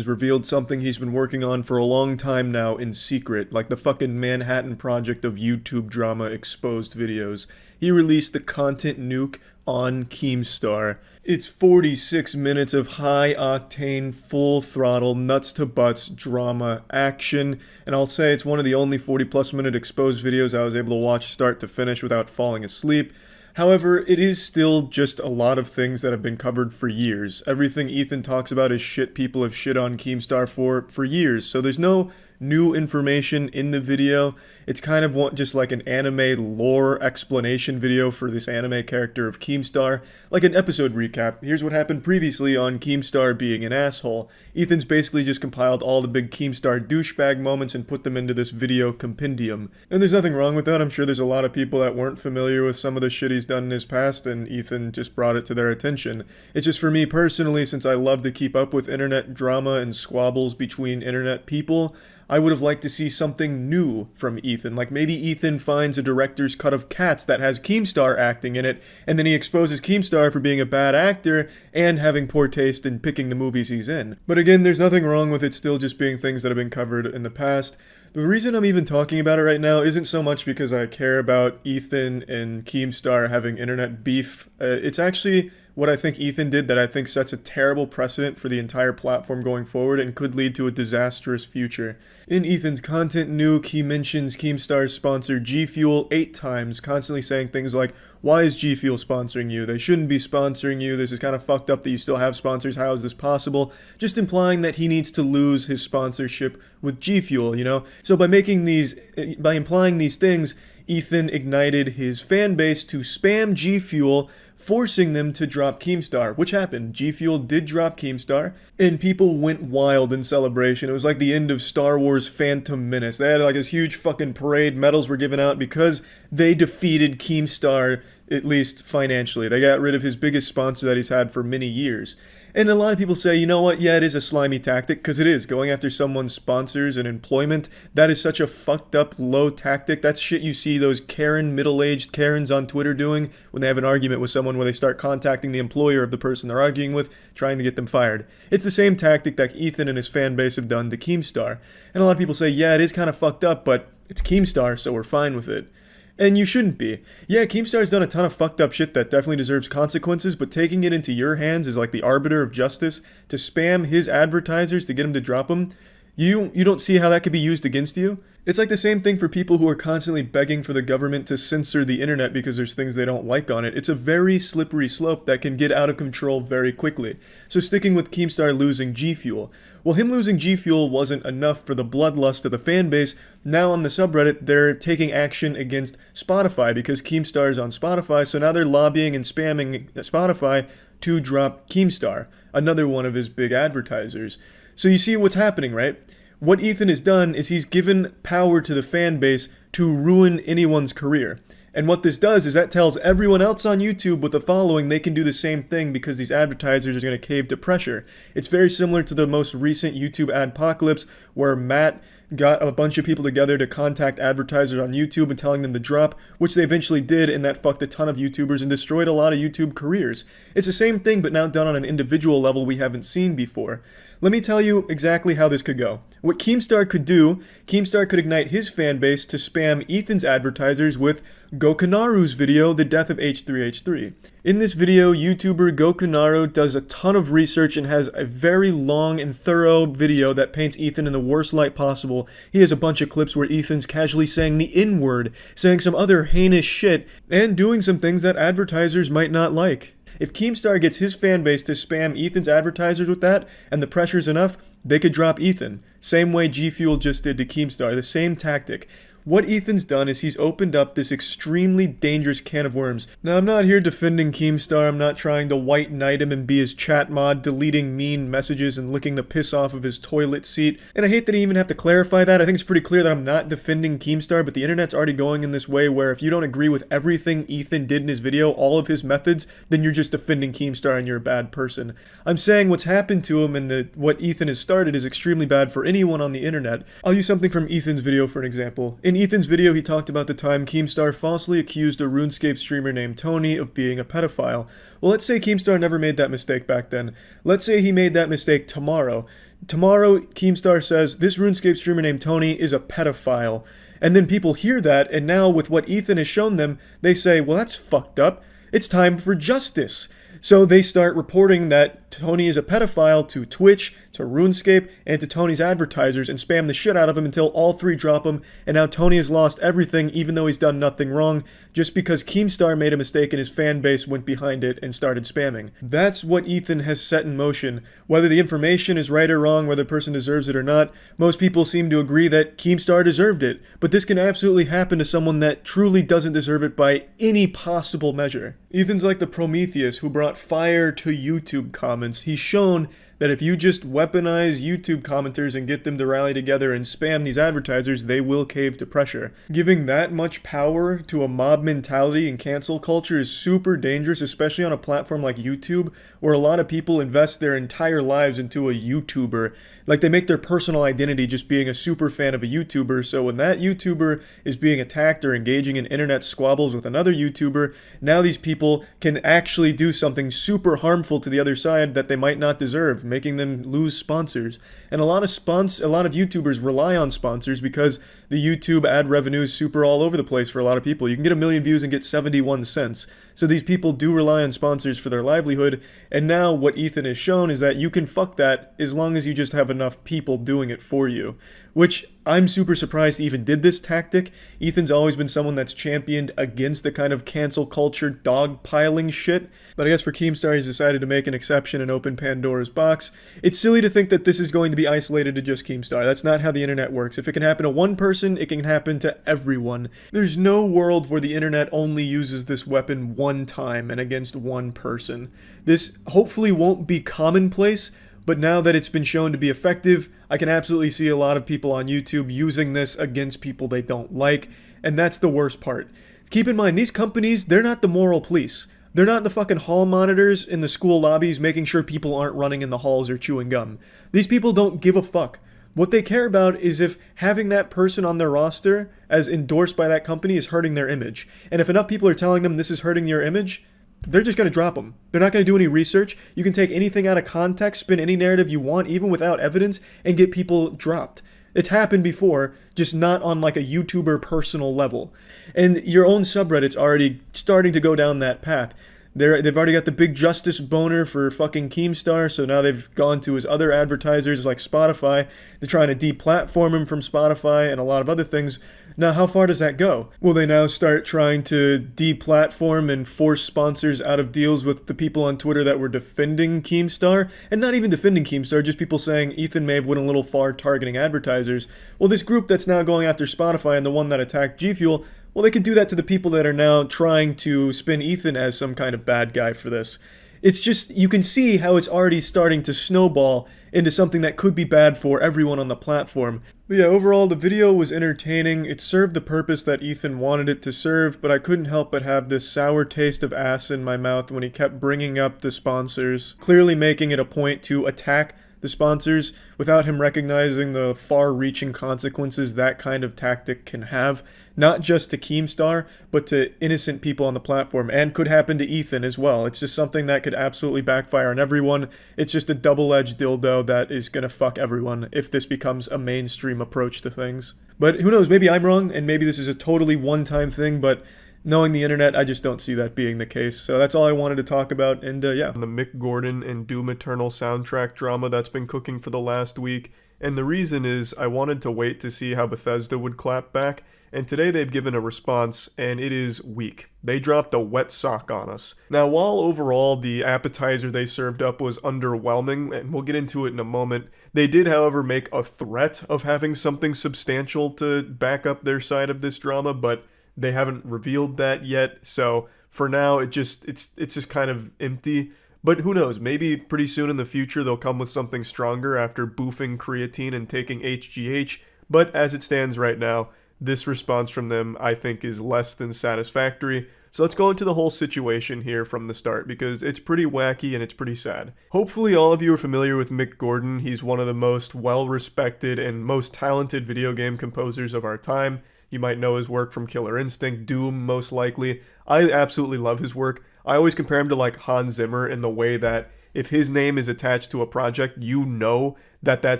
Penguinz revealed something he's been working on for a long time now in secret, like the fucking Manhattan Project of YouTube drama exposed videos. He released the content nuke on Keemstar. It's 46 minutes of high-octane, full-throttle, nuts-to-butts drama action, and I'll say it's one of the only 40-plus minute exposed videos I was able to watch start to finish without falling asleep. However, it is still just a lot of things that have been covered for years. Everything Ethan talks about is shit people have shit on Keemstar for years, so there's no new information in the video. It's kind of just like an anime lore explanation video for this anime character of Keemstar, like an episode recap. Here's what happened previously on Keemstar being an asshole. Ethan's basically just compiled all the big Keemstar douchebag moments and put them into this video compendium. And there's nothing wrong with that. I'm sure there's a lot of people that weren't familiar with some of the shit he's done in his past, and Ethan just brought it to their attention. It's just for me personally, since I love to keep up with internet drama and squabbles between internet people, I would have liked to see something new from Ethan. Like maybe Ethan finds a director's cut of Cats that has Keemstar acting in it, and then he exposes Keemstar for being a bad actor and having poor taste in picking the movies he's in. But again, there's nothing wrong with it still just being things that have been covered in the past. The reason I'm even talking about it right now isn't so much because I care about Ethan and Keemstar having internet beef. It's actually what I think Ethan did that I think sets a terrible precedent for the entire platform going forward and could lead to a disastrous future. In Ethan's content nuke, he mentions Keemstar's sponsor G Fuel 8 times, constantly saying things like, "Why is G Fuel sponsoring you? They shouldn't be sponsoring you. This is kind of fucked up that you still have sponsors. How is this possible?" Just implying that he needs to lose his sponsorship with G Fuel, you know? So by implying these things, Ethan ignited his fan base to spam G Fuel, forcing them to drop Keemstar, which happened. G Fuel did drop Keemstar, and people went wild in celebration. It was like the end of Star Wars Phantom Menace. They had like this huge fucking parade, medals were given out because they defeated Keemstar, at least financially. They got rid of his biggest sponsor that he's had for many years. And a lot of people say, you know what, yeah, it is a slimy tactic, because it is. Going after someone's sponsors and employment, that is such a fucked up, low tactic. That's shit you see those Karen, middle-aged Karens on Twitter doing when they have an argument with someone where they start contacting the employer of the person they're arguing with, trying to get them fired. It's the same tactic that Ethan and his fan base have done to Keemstar. And a lot of people say, yeah, it is kind of fucked up, but it's Keemstar, so we're fine with it. And you shouldn't be. Yeah, Keemstar's done a ton of fucked up shit that definitely deserves consequences, but taking it into your hands as like the arbiter of justice to spam his advertisers to get him to drop them, you don't see how that could be used against you? It's like the same thing for people who are constantly begging for the government to censor the internet because there's things they don't like on it. It's a very slippery slope that can get out of control very quickly. So sticking with Keemstar losing G Fuel. Well, him losing G Fuel wasn't enough for the bloodlust of the fanbase. Now on the subreddit, they're taking action against Spotify because Keemstar is on Spotify, so now they're lobbying and spamming Spotify to drop Keemstar, another one of his big advertisers. So you see what's happening, right? What Ethan has done is he's given power to the fan base to ruin anyone's career. And what this does is that tells everyone else on YouTube with a following they can do the same thing because these advertisers are going to cave to pressure. It's very similar to the most recent YouTube adpocalypse where Matt got a bunch of people together to contact advertisers on YouTube and telling them to drop, which they eventually did, and that fucked a ton of YouTubers and destroyed a lot of YouTube careers. It's the same thing, but now done on an individual level we haven't seen before. Let me tell you exactly how this could go. What Keemstar could do, Keemstar could ignite his fan base to spam Ethan's advertisers with Gokanaru's video, The Death of H3H3. In this video, YouTuber Gokanaru does a ton of research and has a very long and thorough video that paints Ethan in the worst light possible. He has a bunch of clips where Ethan's casually saying the N-word, saying some other heinous shit, and doing some things that advertisers might not like. If Keemstar gets his fanbase to spam Ethan's advertisers with that, and the pressure's enough, they could drop Ethan. Same way G Fuel just did to Keemstar, the same tactic. What Ethan's done is he's opened up this extremely dangerous can of worms. Now, I'm not here defending Keemstar. I'm not trying to white knight him and be his chat mod, deleting mean messages and licking the piss off of his toilet seat. And I hate that I even have to clarify that. I think it's pretty clear that I'm not defending Keemstar, but the internet's already going in this way where if you don't agree with everything Ethan did in his video, all of his methods, then you're just defending Keemstar and you're a bad person. I'm saying what's happened to him and what Ethan has started is extremely bad for anyone on the internet. I'll use something from Ethan's video for an example. In Ethan's video, he talked about the time Keemstar falsely accused a RuneScape streamer named Tony of being a pedophile. Well, let's say Keemstar never made that mistake back then. Let's say he made that mistake tomorrow. Tomorrow, Keemstar says, this RuneScape streamer named Tony is a pedophile. And then people hear that, and now with what Ethan has shown them, they say, well, that's fucked up. It's time for justice. So they start reporting that Tony is a pedophile to Twitch, to RuneScape, and to Tony's advertisers, and spam the shit out of him until all three drop him, and now Tony has lost everything even though he's done nothing wrong, just because Keemstar made a mistake and his fan base went behind it and started spamming. That's what Ethan has set in motion. Whether the information is right or wrong, whether the person deserves it or not, most people seem to agree that Keemstar deserved it, but this can absolutely happen to someone that truly doesn't deserve it by any possible measure. Ethan's like the Prometheus who brought fire to YouTube comments. He's shown that if you just weaponize YouTube commenters and get them to rally together and spam these advertisers, they will cave to pressure. Giving that much power to a mob mentality and cancel culture is super dangerous, especially on a platform like YouTube, where a lot of people invest their entire lives into a YouTuber. Like, they make their personal identity just being a super fan of a YouTuber, so when that YouTuber is being attacked or engaging in internet squabbles with another YouTuber, now these people can actually do something super harmful to the other side that they might not deserve, making them lose sponsors. And a lot of YouTubers rely on sponsors because the YouTube ad revenue is super all over the place for a lot of people. You can get 1 million views and get 71 cents. So these people do rely on sponsors for their livelihood, and now what Ethan has shown is that you can fuck that as long as you just have enough people doing it for you. Which, I'm super surprised he even did this tactic. Ethan's always been someone that's championed against the kind of cancel culture dogpiling shit. But I guess for Keemstar, he's decided to make an exception and open Pandora's box. It's silly to think that this is going to be isolated to just Keemstar. That's not how the internet works. If it can happen to one person, it can happen to everyone. There's no world where the internet only uses this weapon one time and against one person. This hopefully won't be commonplace, but now that it's been shown to be effective, I can absolutely see a lot of people on YouTube using this against people they don't like, and that's the worst part. Keep in mind, these companies, they're not the moral police. They're not the fucking hall monitors in the school lobbies making sure people aren't running in the halls or chewing gum. These people don't give a fuck. What they care about is if having that person on their roster as endorsed by that company is hurting their image. And if enough people are telling them this is hurting your image, they're just going to drop them. They're not going to do any research. You can take anything out of context, spin any narrative you want, even without evidence, and get people dropped. It's happened before, just not on like a YouTuber personal level. And your own subreddit's already starting to go down that path. They've already got the big justice boner for fucking Keemstar, so now they've gone to his other advertisers like Spotify. They're trying to deplatform him from Spotify and a lot of other things. Now, how far does that go? Will they now start trying to deplatform and force sponsors out of deals with the people on Twitter that were defending Keemstar? And not even defending Keemstar, just people saying Ethan may have went a little far targeting advertisers. Well, this group that's now going after Spotify and the one that attacked G Fuel, well, they could do that to the people that are now trying to spin Ethan as some kind of bad guy for this. It's just, you can see how it's already starting to snowball into something that could be bad for everyone on the platform. But yeah, overall, the video was entertaining. It served the purpose that Ethan wanted it to serve, but I couldn't help but have this sour taste of ass in my mouth when he kept bringing up the sponsors, clearly making it a point to attack the sponsors without him recognizing the far-reaching consequences that kind of tactic can have, not just to Keemstar, but to innocent people on the platform, and could happen to Ethan as well. It's just something that could absolutely backfire on everyone. It's just a double-edged dildo that is gonna fuck everyone if this becomes a mainstream approach to things. But who knows, maybe I'm wrong, and maybe this is a totally one-time thing, but knowing the internet, I just don't see that being the case. So that's all I wanted to talk about, and yeah. The Mick Gordon and Doom Eternal soundtrack drama that's been cooking for the last week, and the reason is I wanted to wait to see how Bethesda would clap back, and today they've given a response, and it is weak. They dropped a wet sock on us. Now, while overall the appetizer they served up was underwhelming, and we'll get into it in a moment, they did, however, make a threat of having something substantial to back up their side of this drama, but they haven't revealed that yet, so for now it's just kind of empty. But who knows, maybe pretty soon in the future they'll come with something stronger after boofing creatine and taking HGH, but as it stands right now, this response from them I think is less than satisfactory. So let's go into the whole situation here from the start, because it's pretty wacky and it's pretty sad. Hopefully all of you are familiar with Mick Gordon. He's one of the most well-respected and most talented video game composers of our time. You might know his work from Killer Instinct, Doom most likely. I absolutely love his work. I always compare him to like Hans Zimmer in the way that if his name is attached to a project, you know that that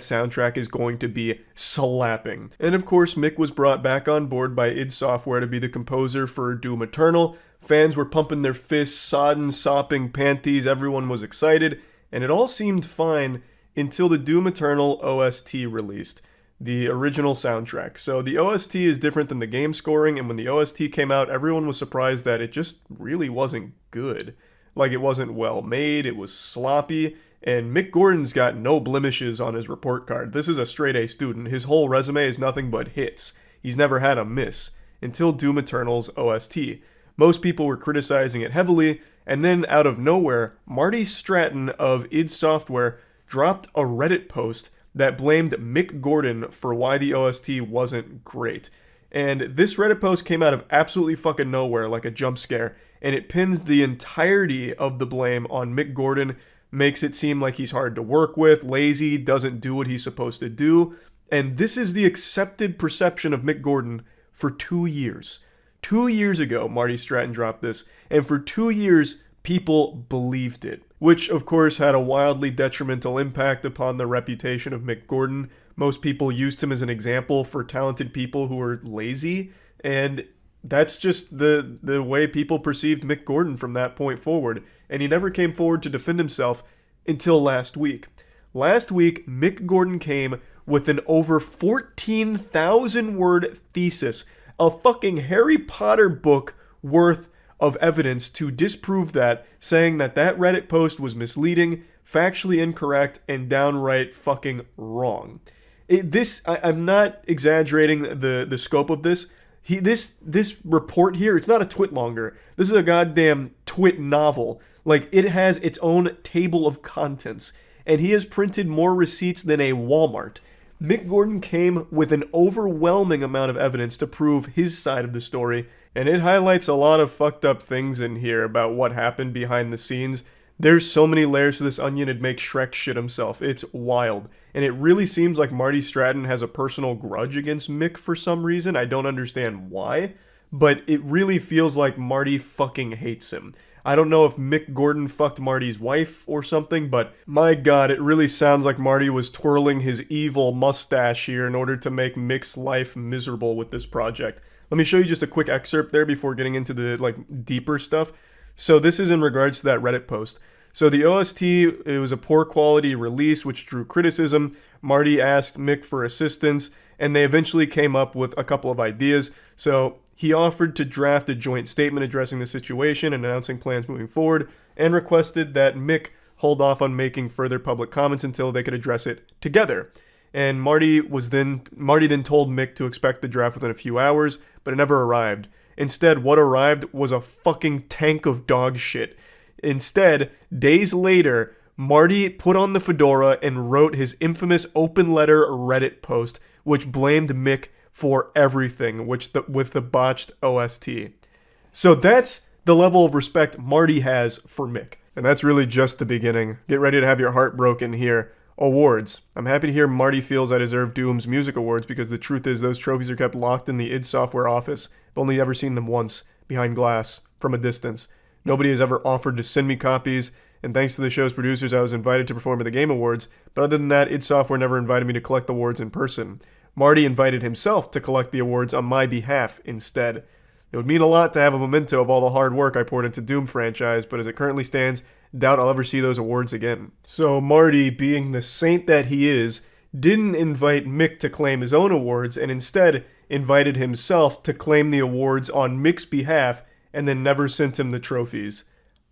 soundtrack is going to be slapping. And of course, Mick was brought back on board by id Software to be the composer for Doom Eternal. Fans were pumping their fists, sodden, sopping panties, everyone was excited, and it all seemed fine until the Doom Eternal OST released, the original soundtrack. So the OST is different than the game scoring, and when the OST came out, everyone was surprised that it just really wasn't good. Like, it wasn't well made, it was sloppy, and Mick Gordon's got no blemishes on his report card. This is a straight A student. His whole resume is nothing but hits. He's never had a miss, until Doom Eternal's OST. Most people were criticizing it heavily, and then out of nowhere, Marty Stratton of id Software dropped a Reddit post that blamed Mick Gordon for why the OST wasn't great. And this Reddit post came out of absolutely fucking nowhere, like a jump scare, and it pins the entirety of the blame on Mick Gordon, makes it seem like he's hard to work with, lazy, doesn't do what he's supposed to do, and this is the accepted perception of Mick Gordon for 2 years. 2 years ago, Marty Stratton dropped this, and for 2 years, people believed it, which of course had a wildly detrimental impact upon the reputation of Mick Gordon. Most people used him as an example for talented people who were lazy, and that's just the way people perceived Mick Gordon from that point forward, and he never came forward to defend himself until last week. Last week, Mick Gordon came with an over 14,000 word thesis, a fucking Harry Potter book worth of evidence to disprove that, saying that that Reddit post was misleading, factually incorrect, and downright fucking wrong. I'm not exaggerating the scope of this. This report here, it's not a twit longer. This is a goddamn twit novel. Like, it has its own table of contents, and he has printed more receipts than a Walmart. Mick Gordon came with an overwhelming amount of evidence to prove his side of the story, and it highlights a lot of fucked up things in here about what happened behind the scenes. There's so many layers to this onion, it'd make Shrek shit himself. It's wild. And it really seems like Marty Stratton has a personal grudge against Mick for some reason. I don't understand why, but it really feels like Marty fucking hates him. I don't know if Mick Gordon fucked Marty's wife or something, but my god, it really sounds like Marty was twirling his evil mustache here in order to make Mick's life miserable with this project. Let me show you just a quick excerpt there before getting into the deeper stuff. So this is in regards to that Reddit post. So the OST, it was a poor quality release which drew criticism. Marty asked Mick for assistance, and they eventually came up with a couple of ideas. So he offered to draft a joint statement addressing the situation and announcing plans moving forward, and requested that Mick hold off on making further public comments until they could address it together. And Marty then told Mick to expect the draft within a few hours, but it never arrived. Instead, what arrived was a fucking tank of dog shit. Instead, days later, Marty put on the fedora and wrote his infamous open letter Reddit post, which blamed Mick for everything, with the botched OST. So that's the level of respect Marty has for Mick. And that's really just the beginning. Get ready to have your heart broken here. Awards. I'm happy to hear Marty feels I deserve Doom's music awards, because the truth is those trophies are kept locked in the id Software office. I've only ever seen them once, behind glass, from a distance. Nobody has ever offered to send me copies, and thanks to the show's producers, I was invited to perform at the Game Awards, but other than that, id Software never invited me to collect the awards in person. Marty invited himself to collect the awards on my behalf instead. It would mean a lot to have a memento of all the hard work I poured into Doom franchise, but as it currently stands, doubt I'll ever see those awards again. So Marty, being the saint that he is, didn't invite Mick to claim his own awards, and instead invited himself to claim the awards on Mick's behalf, and then never sent him the trophies.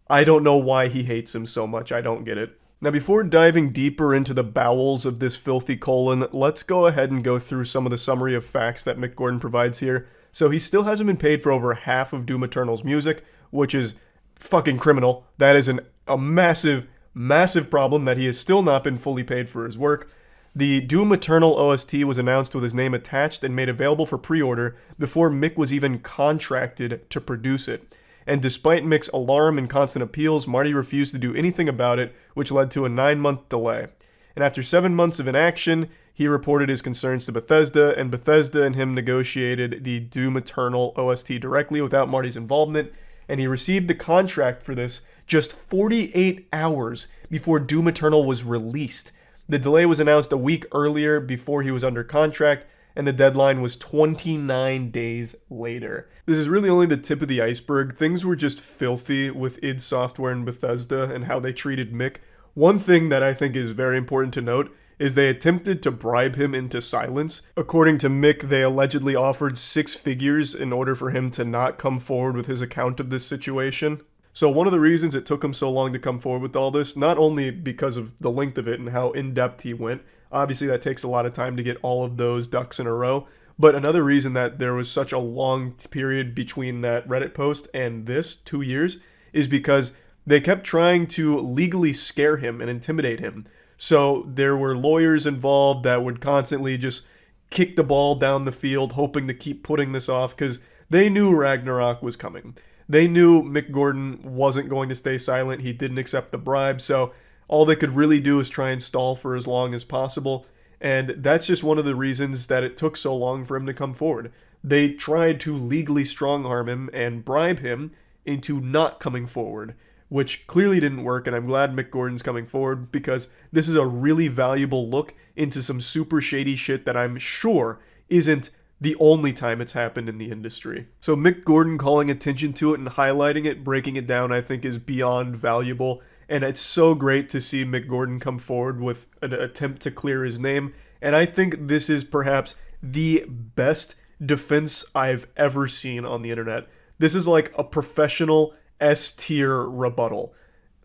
I don't know why he hates him so much. I don't get it. Now, before diving deeper into the bowels of this filthy colon, let's go ahead and go through some of the summary of facts that Mick Gordon provides here. So he still hasn't been paid for over half of Doom Eternal's music, which is fucking criminal. That is a massive, massive problem that he has still not been fully paid for his work. The Doom Eternal OST was announced with his name attached and made available for pre-order before Mick was even contracted to produce it. And despite Mick's alarm and constant appeals, Marty refused to do anything about it, which led to a 9-month delay. And after 7 months of inaction, he reported his concerns to Bethesda, and Bethesda and him negotiated the Doom Eternal OST directly without Marty's involvement, and he received the contract for this just 48 hours before Doom Eternal was released. The delay was announced a week earlier before he was under contract, and the deadline was 29 days later. This is really only the tip of the iceberg. Things were just filthy with id Software and Bethesda and how they treated Mick. One thing that I think is very important to note is they attempted to bribe him into silence. According to Mick, they allegedly offered 6 figures in order for him to not come forward with his account of this situation. So one of the reasons it took him so long to come forward with all this, not only because of the length of it and how in-depth he went, obviously that takes a lot of time to get all of those ducks in a row, but another reason that there was such a long period between that Reddit post and this, 2 years, is because they kept trying to legally scare him and intimidate him. So there were lawyers involved that would constantly just kick the ball down the field, hoping to keep putting this off, because they knew Ragnarok was coming. They knew Mick Gordon wasn't going to stay silent. He didn't accept the bribe, so all they could really do is try and stall for as long as possible. And that's just one of the reasons that it took so long for him to come forward. They tried to legally strong-arm him and bribe him into not coming forward, which clearly didn't work, and I'm glad Mick Gordon's coming forward because this is a really valuable look into some super shady shit that I'm sure isn't the only time it's happened in the industry. So Mick Gordon calling attention to it and highlighting it, breaking it down, I think is beyond valuable, and it's so great to see Mick Gordon come forward with an attempt to clear his name, and I think this is perhaps the best defense I've ever seen on the internet. This is like a professional S-tier rebuttal.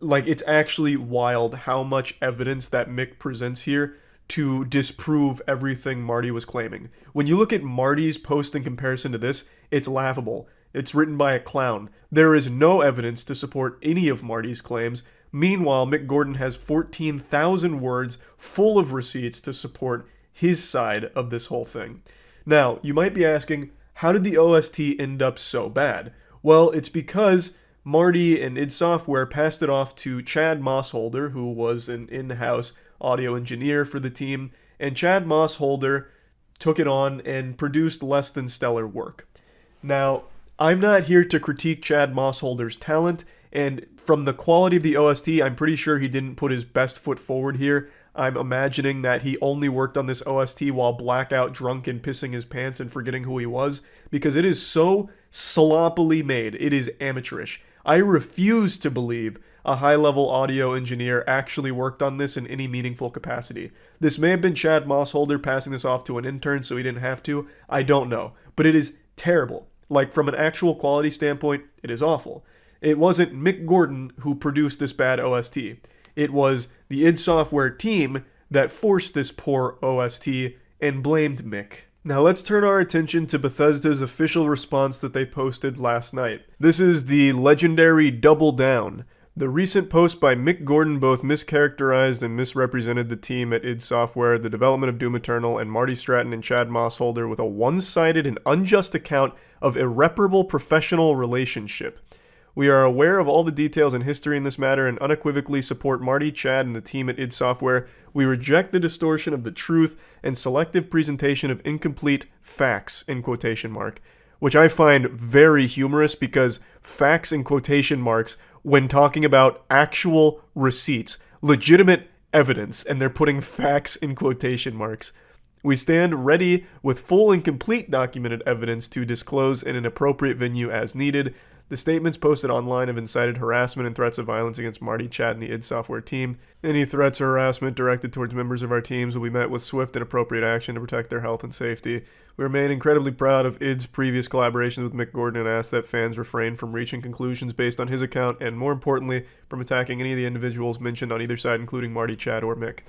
Like, it's actually wild how much evidence that Mick presents here to disprove everything Marty was claiming. When you look at Marty's post in comparison to this, it's laughable. It's written by a clown. There is no evidence to support any of Marty's claims. Meanwhile, Mick Gordon has 14,000 words full of receipts to support his side of this whole thing. Now, you might be asking, how did the OST end up so bad? Well, it's because Marty and id Software passed it off to Chad Mossholder, who was an in-house audio engineer for the team, and Chad Mossholder took it on and produced less than stellar work. Now, I'm not here to critique Chad Mossholder's talent, and from the quality of the OST, I'm pretty sure he didn't put his best foot forward here. I'm imagining that he only worked on this OST while blackout drunk and pissing his pants and forgetting who he was, because it is so sloppily made. It is amateurish. I refuse to believe a high-level audio engineer actually worked on this in any meaningful capacity. This may have been Chad Mossholder passing this off to an intern so he didn't have to. I don't know. But it is terrible. Like, from an actual quality standpoint, it is awful. It wasn't Mick Gordon who produced this bad OST. It was the id Software team that forced this poor OST and blamed Mick. Now let's turn our attention to Bethesda's official response that they posted last night. This is the legendary Double Down. The recent post by Mick Gordon both mischaracterized and misrepresented the team at id Software, the development of Doom Eternal, and Marty Stratton and Chad Mossholder with a one-sided and unjust account of irreparable professional relationship. We are aware of all the details and history in this matter and unequivocally support Marty, Chad, and the team at id Software. We reject the distortion of the truth and selective presentation of incomplete facts, in quotation mark, which I find very humorous because facts in quotation marks when talking about actual receipts, legitimate evidence, and they're putting facts in quotation marks. We stand ready with full and complete documented evidence to disclose in an appropriate venue as needed. The statements posted online have incited harassment and threats of violence against Marty, Chad, and the id Software team. Any threats or harassment directed towards members of our teams will be met with swift and appropriate action to protect their health and safety. We remain incredibly proud of id's previous collaborations with Mick Gordon and ask that fans refrain from reaching conclusions based on his account and, more importantly, from attacking any of the individuals mentioned on either side, including Marty, Chad, or Mick.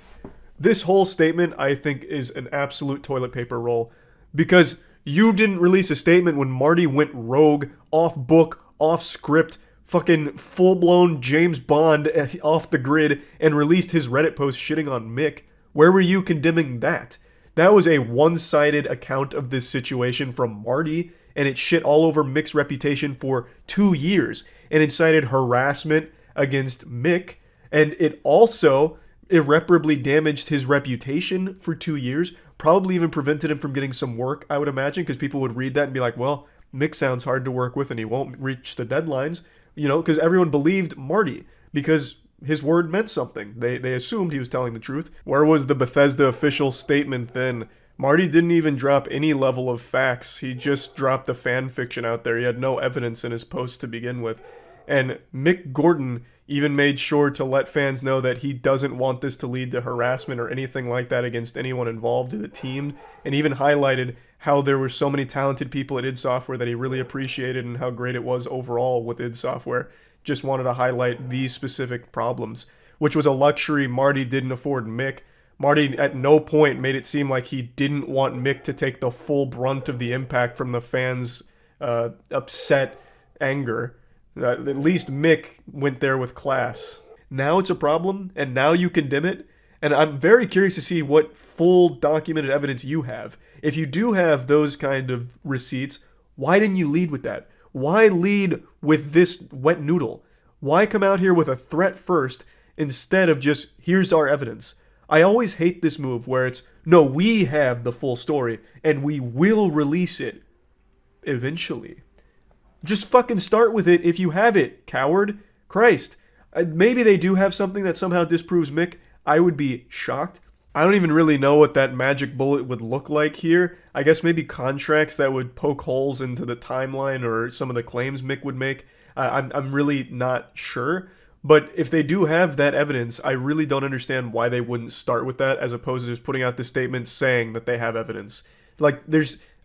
This whole statement, I think, is an absolute toilet paper roll because you didn't release a statement when Marty went rogue, off book, off script, fucking full-blown James Bond off the grid and released his Reddit post shitting on Mick. Where were you condemning that? That was a one-sided account of this situation from Marty, and it shit all over Mick's reputation for 2 years and incited harassment against Mick, and it also irreparably damaged his reputation for 2 years, probably even prevented him from getting some work, I would imagine, because people would read that and be like, well, Mick sounds hard to work with and he won't reach the deadlines, you know, because everyone believed Marty. because his word meant something. They assumed he was telling the truth. Where was the Bethesda official statement then? Marty didn't even drop any level of facts. He just dropped the fan fiction out there. He had no evidence in his post to begin with. And Mick Gordon even made sure to let fans know that he doesn't want this to lead to harassment or anything like that against anyone involved in the team, and even highlighted how there were so many talented people at id Software that he really appreciated and how great it was overall with id Software. Just wanted to highlight these specific problems, which was a luxury Marty didn't afford Mick. Marty at no point made it seem like he didn't want Mick to take the full brunt of the impact from the fans' upset anger. At least Mick went there with class. Now it's a problem, and now you condemn it, and I'm very curious to see what full documented evidence you have. If you do have those kind of receipts, why didn't you lead with that? Why lead with this wet noodle? Why come out here with a threat first instead of just, here's our evidence? I always hate this move where it's, no, we have the full story, and we will release it eventually. Just fucking start with it if you have it, coward. Christ. Maybe they do have something that somehow disproves Mick. I would be shocked. I don't even really know what that magic bullet would look like here. I guess maybe contracts that would poke holes into the timeline or some of the claims Mick would make. I'm really not sure. But if they do have that evidence, I really don't understand why they wouldn't start with that as opposed to just putting out this statement saying that they have evidence. Like,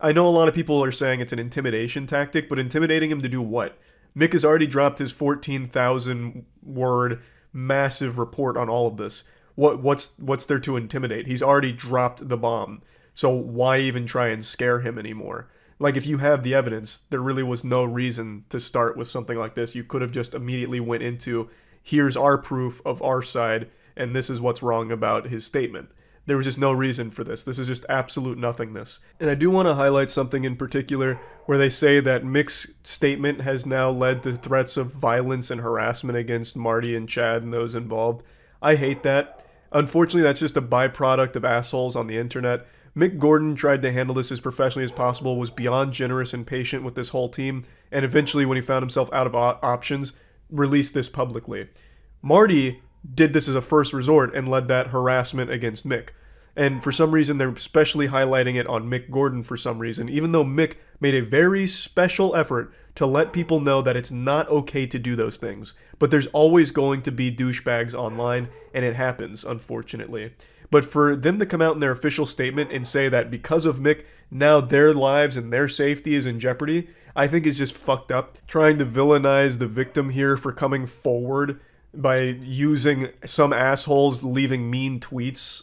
I know a lot of people are saying it's an intimidation tactic, but intimidating him to do what? Mick has already dropped his 14,000 word massive report on all of this. What's there to intimidate? He's already dropped the bomb. So why even try and scare him anymore? Like, if you have the evidence, there really was no reason to start with something like this. You could have just immediately went into, here's our proof of our side, and this is what's wrong about his statement. There was just no reason for this. This is just absolute nothingness. And I do want to highlight something in particular where they say that Mick's statement has now led to threats of violence and harassment against Marty and Chad and those involved. I hate that. Unfortunately, that's just a byproduct of assholes on the internet. Mick Gordon tried to handle this as professionally as possible, was beyond generous and patient with this whole team, and eventually, when he found himself out of options, released this publicly. Marty did this as a first resort and led that harassment against Mick. And for some reason, they're especially highlighting it on Mick Gordon for some reason, even though Mick made a very special effort to let people know that it's not okay to do those things. But there's always going to be douchebags online, and it happens, unfortunately. But for them to come out in their official statement and say that because of Mick, now their lives and their safety is in jeopardy, I think is just fucked up. Trying to villainize the victim here for coming forward by using some assholes leaving mean tweets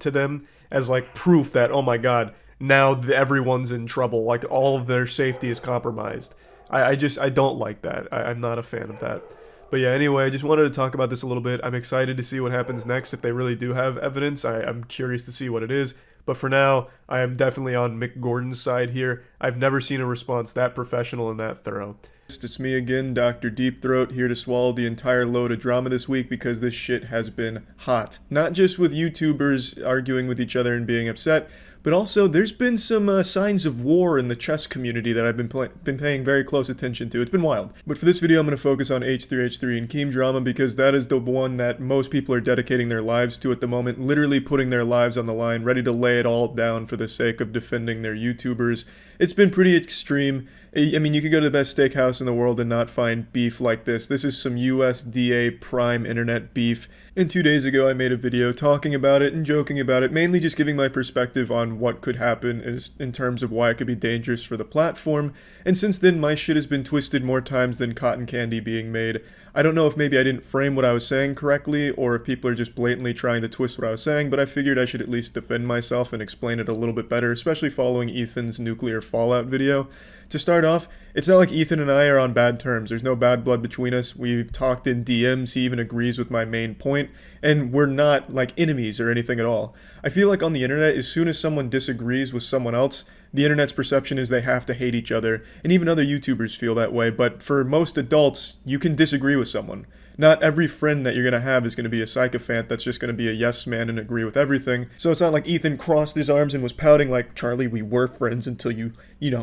to them as like proof that, oh my god, now everyone's in trouble, like all of their safety is compromised. I don't like that. I'm not a fan of that. But yeah, anyway, I just wanted to talk about this a little bit. I'm excited to see what happens next if they really do have evidence. I'm curious to see what it is. But for now, I am definitely on Mick Gordon's side here. I've never seen a response that professional and that thorough. It's me again, Dr. Deep Throat, here to swallow the entire load of drama this week because this shit has been hot. Not just with YouTubers arguing with each other and being upset, but also there's been some signs of war in the chess community that I've been paying very close attention to. It's been wild. But for this video, I'm going to focus on H3H3 and Keem drama because that is the one that most people are dedicating their lives to at the moment, literally putting their lives on the line, ready to lay it all down for the sake of defending their YouTubers. It's been pretty extreme. I mean, you could go to the best steakhouse in the world and not find beef like this. This is some USDA prime internet beef. And 2 days ago, I made a video talking about it and joking about it, mainly just giving my perspective on what could happen in terms of why it could be dangerous for the platform. And since then, my shit has been twisted more times than cotton candy being made. I don't know if maybe I didn't frame what I was saying correctly, or if people are just blatantly trying to twist what I was saying, but I figured I should at least defend myself and explain it a little bit better, especially following Ethan's nuclear fallout video. To start off, it's not like Ethan and I are on bad terms. There's no bad blood between us. We've talked in DMs. He even agrees with my main point. And we're not like enemies or anything at all. I feel like on the internet, as soon as someone disagrees with someone else, the internet's perception is they have to hate each other. And even other YouTubers feel that way. But for most adults, you can disagree with someone. Not every friend that you're going to have is going to be a sycophant that's just going to be a yes man and agree with everything. So it's not like Ethan crossed his arms and was pouting like, Charlie, we were friends until you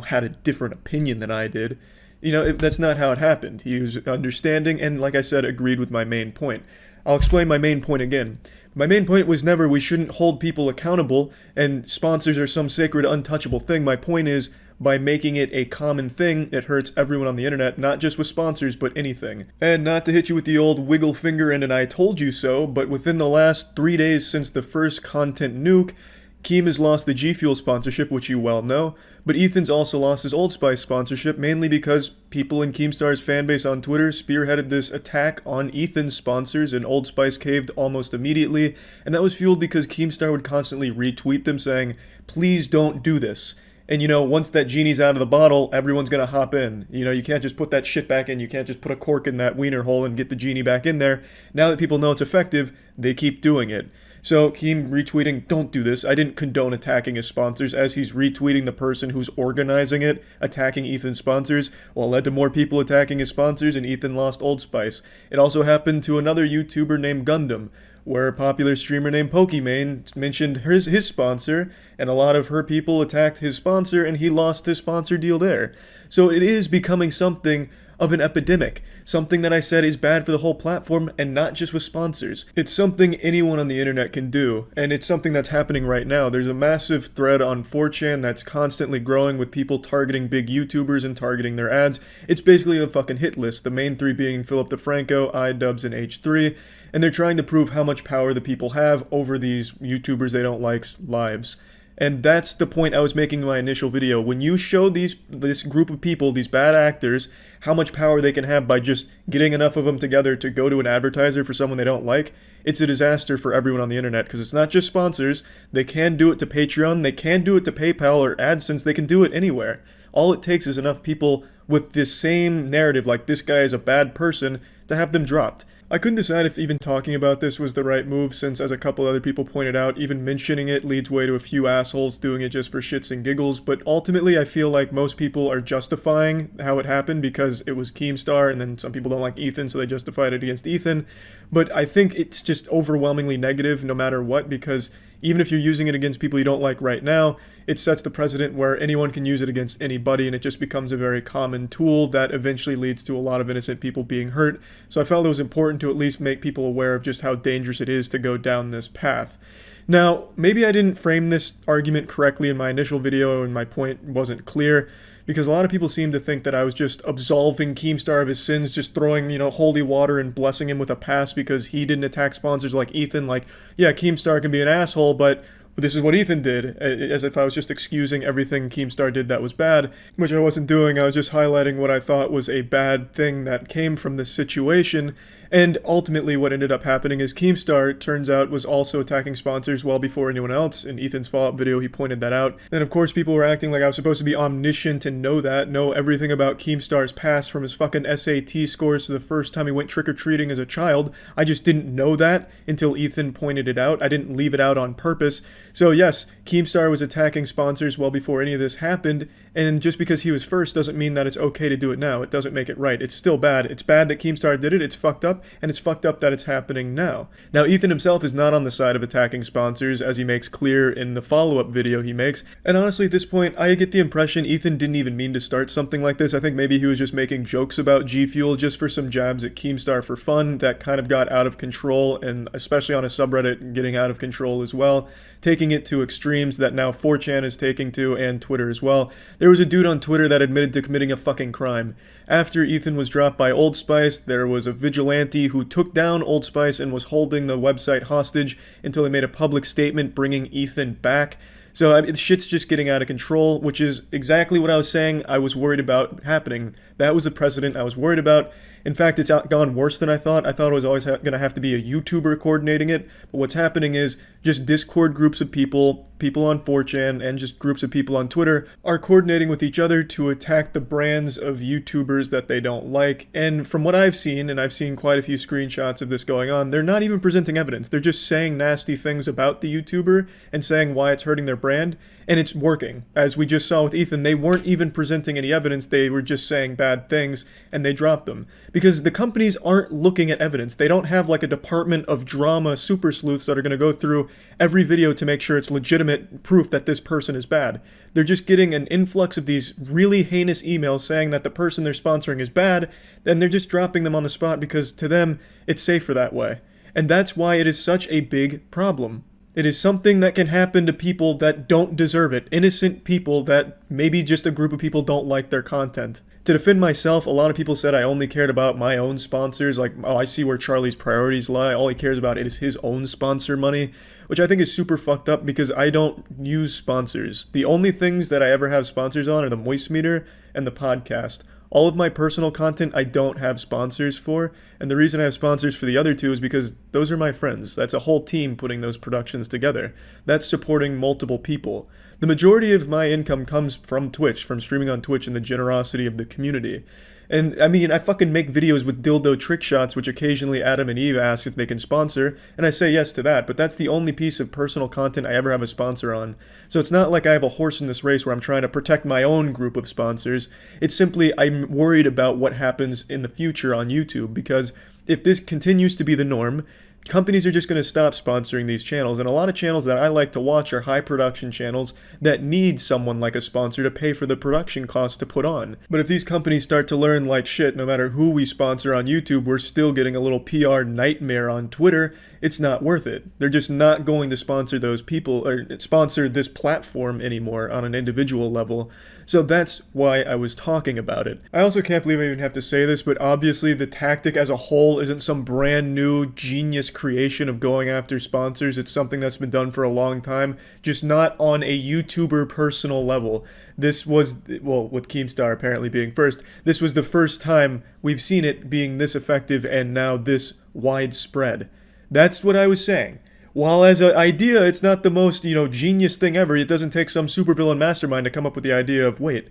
had a different opinion than I did. That's not how it happened. He was understanding and, like I said, agreed with my main point. I'll explain my main point again. My main point was never we shouldn't hold people accountable and sponsors are some sacred, untouchable thing. My point is, by making it a common thing, it hurts everyone on the internet, not just with sponsors, but anything. And not to hit you with the old wiggle finger and an I told you so, but within the last 3 days since the first content nuke, Keem has lost the G Fuel sponsorship, which you well know, but Ethan's also lost his Old Spice sponsorship, mainly because people in Keemstar's fanbase on Twitter spearheaded this attack on Ethan's sponsors, and Old Spice caved almost immediately, and that was fueled because Keemstar would constantly retweet them saying, please don't do this. And once that genie's out of the bottle, everyone's gonna hop in. You can't just put that shit back in, you can't just put a cork in that wiener hole and get the genie back in there. Now that people know it's effective, they keep doing it. So Keem retweeting, don't do this. I didn't condone attacking his sponsors, as he's retweeting the person who's organizing it, attacking Ethan's sponsors. Well, it led to more people attacking his sponsors, and Ethan lost Old Spice. It also happened to another YouTuber named Gundam, where a popular streamer named Pokimane mentioned his sponsor, and a lot of her people attacked his sponsor, and he lost his sponsor deal there. So it is becoming something of an epidemic. Something that I said is bad for the whole platform, and not just with sponsors. It's something anyone on the internet can do, and it's something that's happening right now. There's a massive thread on 4chan that's constantly growing with people targeting big YouTubers and targeting their ads. It's basically a fucking hit list, the main three being Philip DeFranco, iDubbbz, and H3, and they're trying to prove how much power the people have over these YouTubers they don't like's lives. And that's the point I was making in my initial video. When you show this group of people, these bad actors, how much power they can have by just getting enough of them together to go to an advertiser for someone they don't like, it's a disaster for everyone on the internet, because it's not just sponsors. They can do it to Patreon, they can do it to PayPal or AdSense, they can do it anywhere. All it takes is enough people with this same narrative, like this guy is a bad person, to have them dropped. I couldn't decide if even talking about this was the right move, since, as a couple other people pointed out, even mentioning it leads way to a few assholes doing it just for shits and giggles, but ultimately I feel like most people are justifying how it happened because it was Keemstar, and then some people don't like Ethan, so they justified it against Ethan. But I think it's just overwhelmingly negative no matter what, because even if you're using it against people you don't like right now, it sets the precedent where anyone can use it against anybody, and it just becomes a very common tool that eventually leads to a lot of innocent people being hurt. So I felt it was important to at least make people aware of just how dangerous it is to go down this path. Now, maybe I didn't frame this argument correctly in my initial video and my point wasn't clear, because a lot of people seem to think that I was just absolving Keemstar of his sins, just throwing, holy water and blessing him with a pass because he didn't attack sponsors like Ethan. Like, yeah, Keemstar can be an asshole, but this is what Ethan did, as if I was just excusing everything Keemstar did that was bad, which I wasn't doing. I was just highlighting what I thought was a bad thing that came from this situation. And ultimately what ended up happening is Keemstar, turns out, was also attacking sponsors well before anyone else. In Ethan's follow-up video, he pointed that out. And of course, people were acting like I was supposed to be omniscient and know everything about Keemstar's past, from his fucking SAT scores to the first time he went trick-or-treating as a child. I just didn't know that until Ethan pointed it out. I didn't leave it out on purpose. So yes, Keemstar was attacking sponsors well before any of this happened, and just because he was first doesn't mean that it's okay to do it now. It doesn't make it right. It's still bad. It's bad that Keemstar did it, it's fucked up, and it's fucked up that it's happening now. Now, Ethan himself is not on the side of attacking sponsors, as he makes clear in the follow-up video he makes, and honestly at this point, I get the impression Ethan didn't even mean to start something like this. I think maybe he was just making jokes about G Fuel just for some jabs at Keemstar for fun that kind of got out of control, and especially on a subreddit getting out of control as well, taking it to extremes that now 4chan is taking to, and Twitter as well. There was a dude on Twitter that admitted to committing a fucking crime. After Ethan was dropped by Old Spice, there was a vigilante who took down Old Spice and was holding the website hostage until they made a public statement bringing Ethan back. So shit's just getting out of control, which is exactly what I was saying I was worried about happening. That was the precedent I was worried about. In fact, it's gone worse than I thought. I thought it was always going to have to be a YouTuber coordinating it. But what's happening is just Discord groups of people on 4chan, and just groups of people on Twitter are coordinating with each other to attack the brands of YouTubers that they don't like. And from what I've seen, and I've seen quite a few screenshots of this going on, they're not even presenting evidence. They're just saying nasty things about the YouTuber and saying why it's hurting their brand. And it's working. As we just saw with Ethan, they weren't even presenting any evidence. They were just saying bad bad things, and they drop them. Because the companies aren't looking at evidence. They don't have like a department of drama super sleuths that are going to go through every video to make sure it's legitimate proof that this person is bad. They're just getting an influx of these really heinous emails saying that the person they're sponsoring is bad, and they're just dropping them on the spot because to them, it's safer that way. And that's why it is such a big problem. It is something that can happen to people that don't deserve it. Innocent people that maybe just a group of people don't like their content. To defend myself, a lot of people said I only cared about my own sponsors. Like, oh, I see where Charlie's priorities lie. All he cares about is his own sponsor money, which I think is super fucked up because I don't use sponsors. The only things that I ever have sponsors on are the Moist Meter and the podcast. All of my personal content I don't have sponsors for, and the reason I have sponsors for the other two is because those are my friends. That's a whole team putting those productions together. That's supporting multiple people. The majority of my income comes from Twitch, from streaming on Twitch and the generosity of the community. And, I mean, I fucking make videos with dildo trick shots, which occasionally Adam and Eve ask if they can sponsor, and I say yes to that, but that's the only piece of personal content I ever have a sponsor on. So it's not like I have a horse in this race where I'm trying to protect my own group of sponsors. It's simply I'm worried about what happens in the future on YouTube, because if this continues to be the norm, companies are just going to stop sponsoring these channels, and a lot of channels that I like to watch are high production channels that need someone like a sponsor to pay for the production costs to put on. But if these companies start to learn like shit, no matter who we sponsor on YouTube, we're still getting a little PR nightmare on Twitter, it's not worth it. They're just not going to sponsor those people, or sponsor this platform anymore on an individual level. So that's why I was talking about it. I also can't believe I even have to say this, but obviously the tactic as a whole isn't some brand new genius creation of going after sponsors. It's something that's been done for a long time, just not on a YouTuber personal level. This was, well, with Keemstar apparently being first, this was the first time we've seen it being this effective and now this widespread. That's what I was saying. While as an idea, it's not the most, genius thing ever, it doesn't take some supervillain mastermind to come up with the idea of, wait,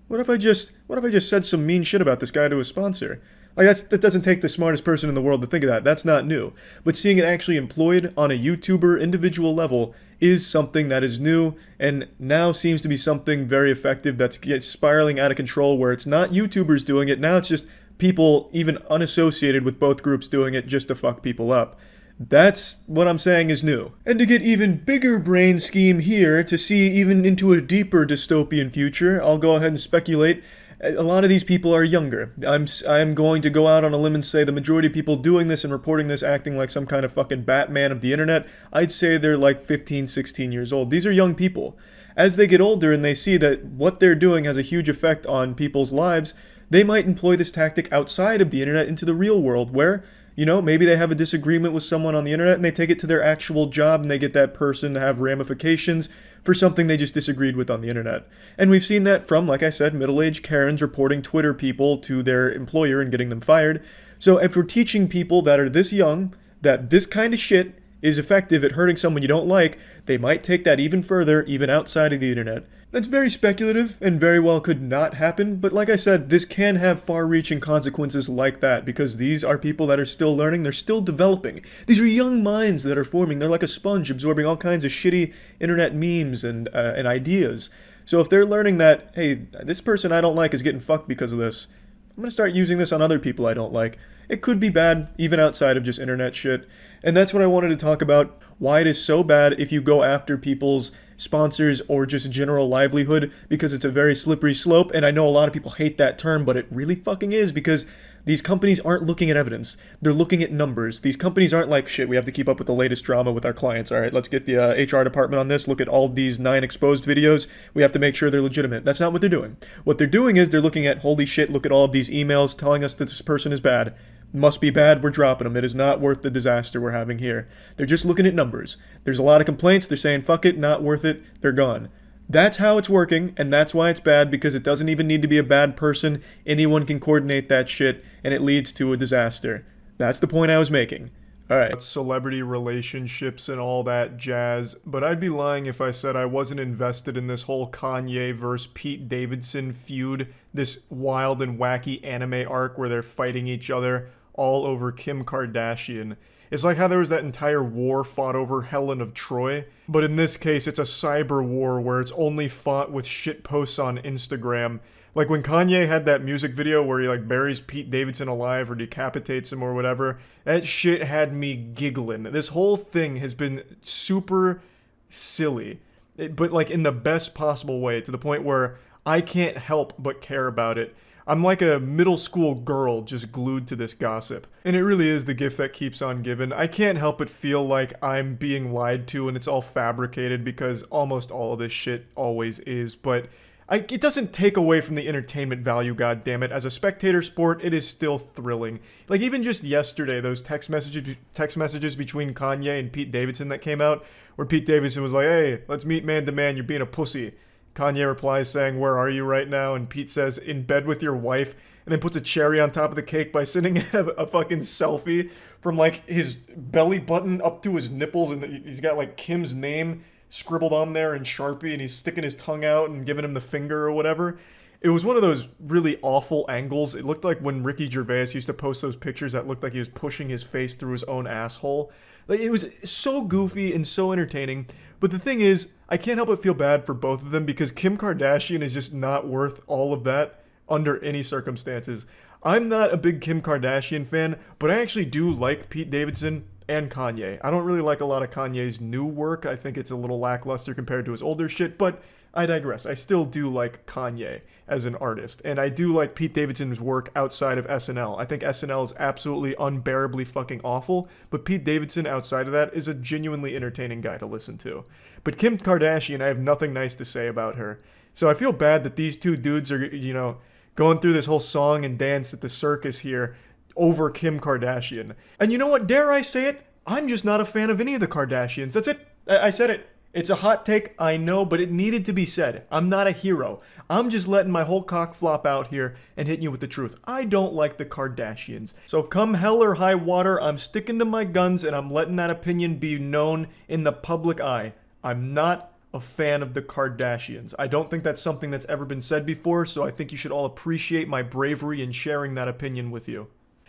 what if I just said some mean shit about this guy to his sponsor? Like, that doesn't take the smartest person in the world to think of that. That's not new. But seeing it actually employed on a YouTuber individual level is something that is new, and now seems to be something very effective that's spiraling out of control, where it's not YouTubers doing it, now it's just people even unassociated with both groups doing it just to fuck people up. That's what I'm saying is new. And to get even bigger brain scheme here, to see even into a deeper dystopian future, I'll go ahead and speculate. A lot of these people are younger. I'm going to go out on a limb and say the majority of people doing this and reporting this acting like some kind of fucking Batman of the internet, I'd say they're like 15, 16 years old. These are young people. As they get older and they see that what they're doing has a huge effect on people's lives, they might employ this tactic outside of the internet into the real world where, maybe they have a disagreement with someone on the internet and they take it to their actual job and they get that person to have ramifications for something they just disagreed with on the internet. And we've seen that from, like I said, middle-aged Karens reporting Twitter people to their employer and getting them fired. So if we're teaching people that are this young that this kind of shit is effective at hurting someone you don't like, they might take that even further, even outside of the internet. That's very speculative and very well could not happen, but like I said, this can have far-reaching consequences like that because these are people that are still learning, they're still developing. These are young minds that are forming, they're like a sponge absorbing all kinds of shitty internet memes and ideas. So if they're learning that, hey, this person I don't like is getting fucked because of this, I'm gonna start using this on other people I don't like. It could be bad, even outside of just internet shit. And that's what I wanted to talk about, why it is so bad if you go after people's sponsors or just general livelihood, because it's a very slippery slope, and I know a lot of people hate that term, but it really fucking is, because these companies aren't looking at evidence. They're looking at numbers. These companies aren't like, shit, we have to keep up with the latest drama with our clients. All right, let's get the HR department on this. Look at all of these 9 exposed videos. We have to make sure they're legitimate. That's not what they're doing. What they're doing is they're looking at, holy shit, look at all of these emails telling us that this person is bad. Must be bad, we're dropping them. It is not worth the disaster we're having here. They're just looking at numbers. There's a lot of complaints. They're saying, fuck it, not worth it. They're gone. That's how it's working, and that's why it's bad, because it doesn't even need to be a bad person. Anyone can coordinate that shit, and it leads to a disaster. That's the point I was making. Alright. Celebrity relationships and all that jazz, but I'd be lying if I said I wasn't invested in this whole Kanye versus Pete Davidson feud, this wild and wacky anime arc where they're fighting each other all over Kim Kardashian. It's like how there was that entire war fought over Helen of Troy, but in this case it's a cyber war where it's only fought with shit posts on Instagram. Like when Kanye had that music video where he like buries Pete Davidson alive or decapitates him or whatever, that shit had me giggling. This whole thing has been super silly, but like in the best possible way, to the point where I can't help but care about it. I'm like a middle school girl just glued to this gossip. And it really is the gift that keeps on giving. I can't help but feel like I'm being lied to and it's all fabricated, because almost all of this shit always is. But it doesn't take away from the entertainment value, goddammit. As a spectator sport, it is still thrilling. Like even just yesterday, those text messages between Kanye and Pete Davidson that came out, where Pete Davidson was like, "Hey, let's meet man to man, you're being a pussy." Kanye replies saying, "Where are you right now?" And Pete says, "In bed with your wife," and then puts a cherry on top of the cake by sending a fucking selfie from like his belly button up to his nipples, and he's got like Kim's name scribbled on there in Sharpie, and he's sticking his tongue out and giving him the finger or whatever. It was one of those really awful angles. It looked like when Ricky Gervais used to post those pictures that looked like he was pushing his face through his own asshole. Like, it was so goofy and so entertaining. But the thing is, I can't help but feel bad for both of them, because Kim Kardashian is just not worth all of that under any circumstances. I'm not a big Kim Kardashian fan, but I actually do like Pete Davidson and Kanye. I don't really like a lot of Kanye's new work. I think it's a little lackluster compared to his older shit, but I digress. I still do like Kanye as an artist, and I do like Pete Davidson's work outside of SNL. I think SNL is absolutely unbearably fucking awful, but Pete Davidson outside of that is a genuinely entertaining guy to listen to. But Kim Kardashian, I have nothing nice to say about her. So I feel bad that these two dudes are, going through this whole song and dance at the circus here over Kim Kardashian. And you know what? Dare I say it? I'm just not a fan of any of the Kardashians. That's it. I said it. It's a hot take, I know, but it needed to be said. I'm not a hero. I'm just letting my whole cock flop out here and hitting you with the truth. I don't like the Kardashians. So come hell or high water, I'm sticking to my guns and I'm letting that opinion be known in the public eye. I'm not a fan of the Kardashians. I don't think that's something that's ever been said before, so I think you should all appreciate my bravery in sharing that opinion with you.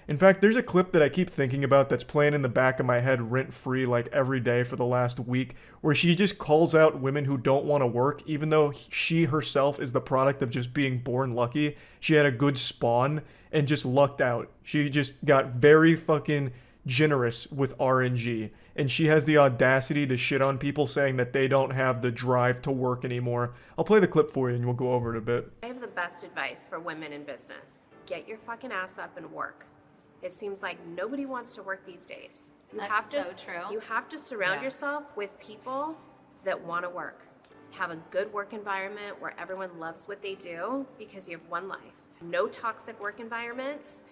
In fact, there's a clip that I keep thinking about that's playing in the back of my head rent-free like every day for the last week, where she just calls out women who don't want to work, even though she herself is the product of just being born lucky. She had a good spawn and just lucked out. She just got very fucking generous with RNG, and she has the audacity to shit on people saying that they don't have the drive to work anymore. I'll play the clip for you and we'll go over it a bit. I have the best advice for women in business. Get your fucking ass up and work. It seems like nobody wants to work these days. That's so true. You have to surround yourself with people that want to work. Have a good work environment where everyone loves what they do, because you have one life. No toxic work environments,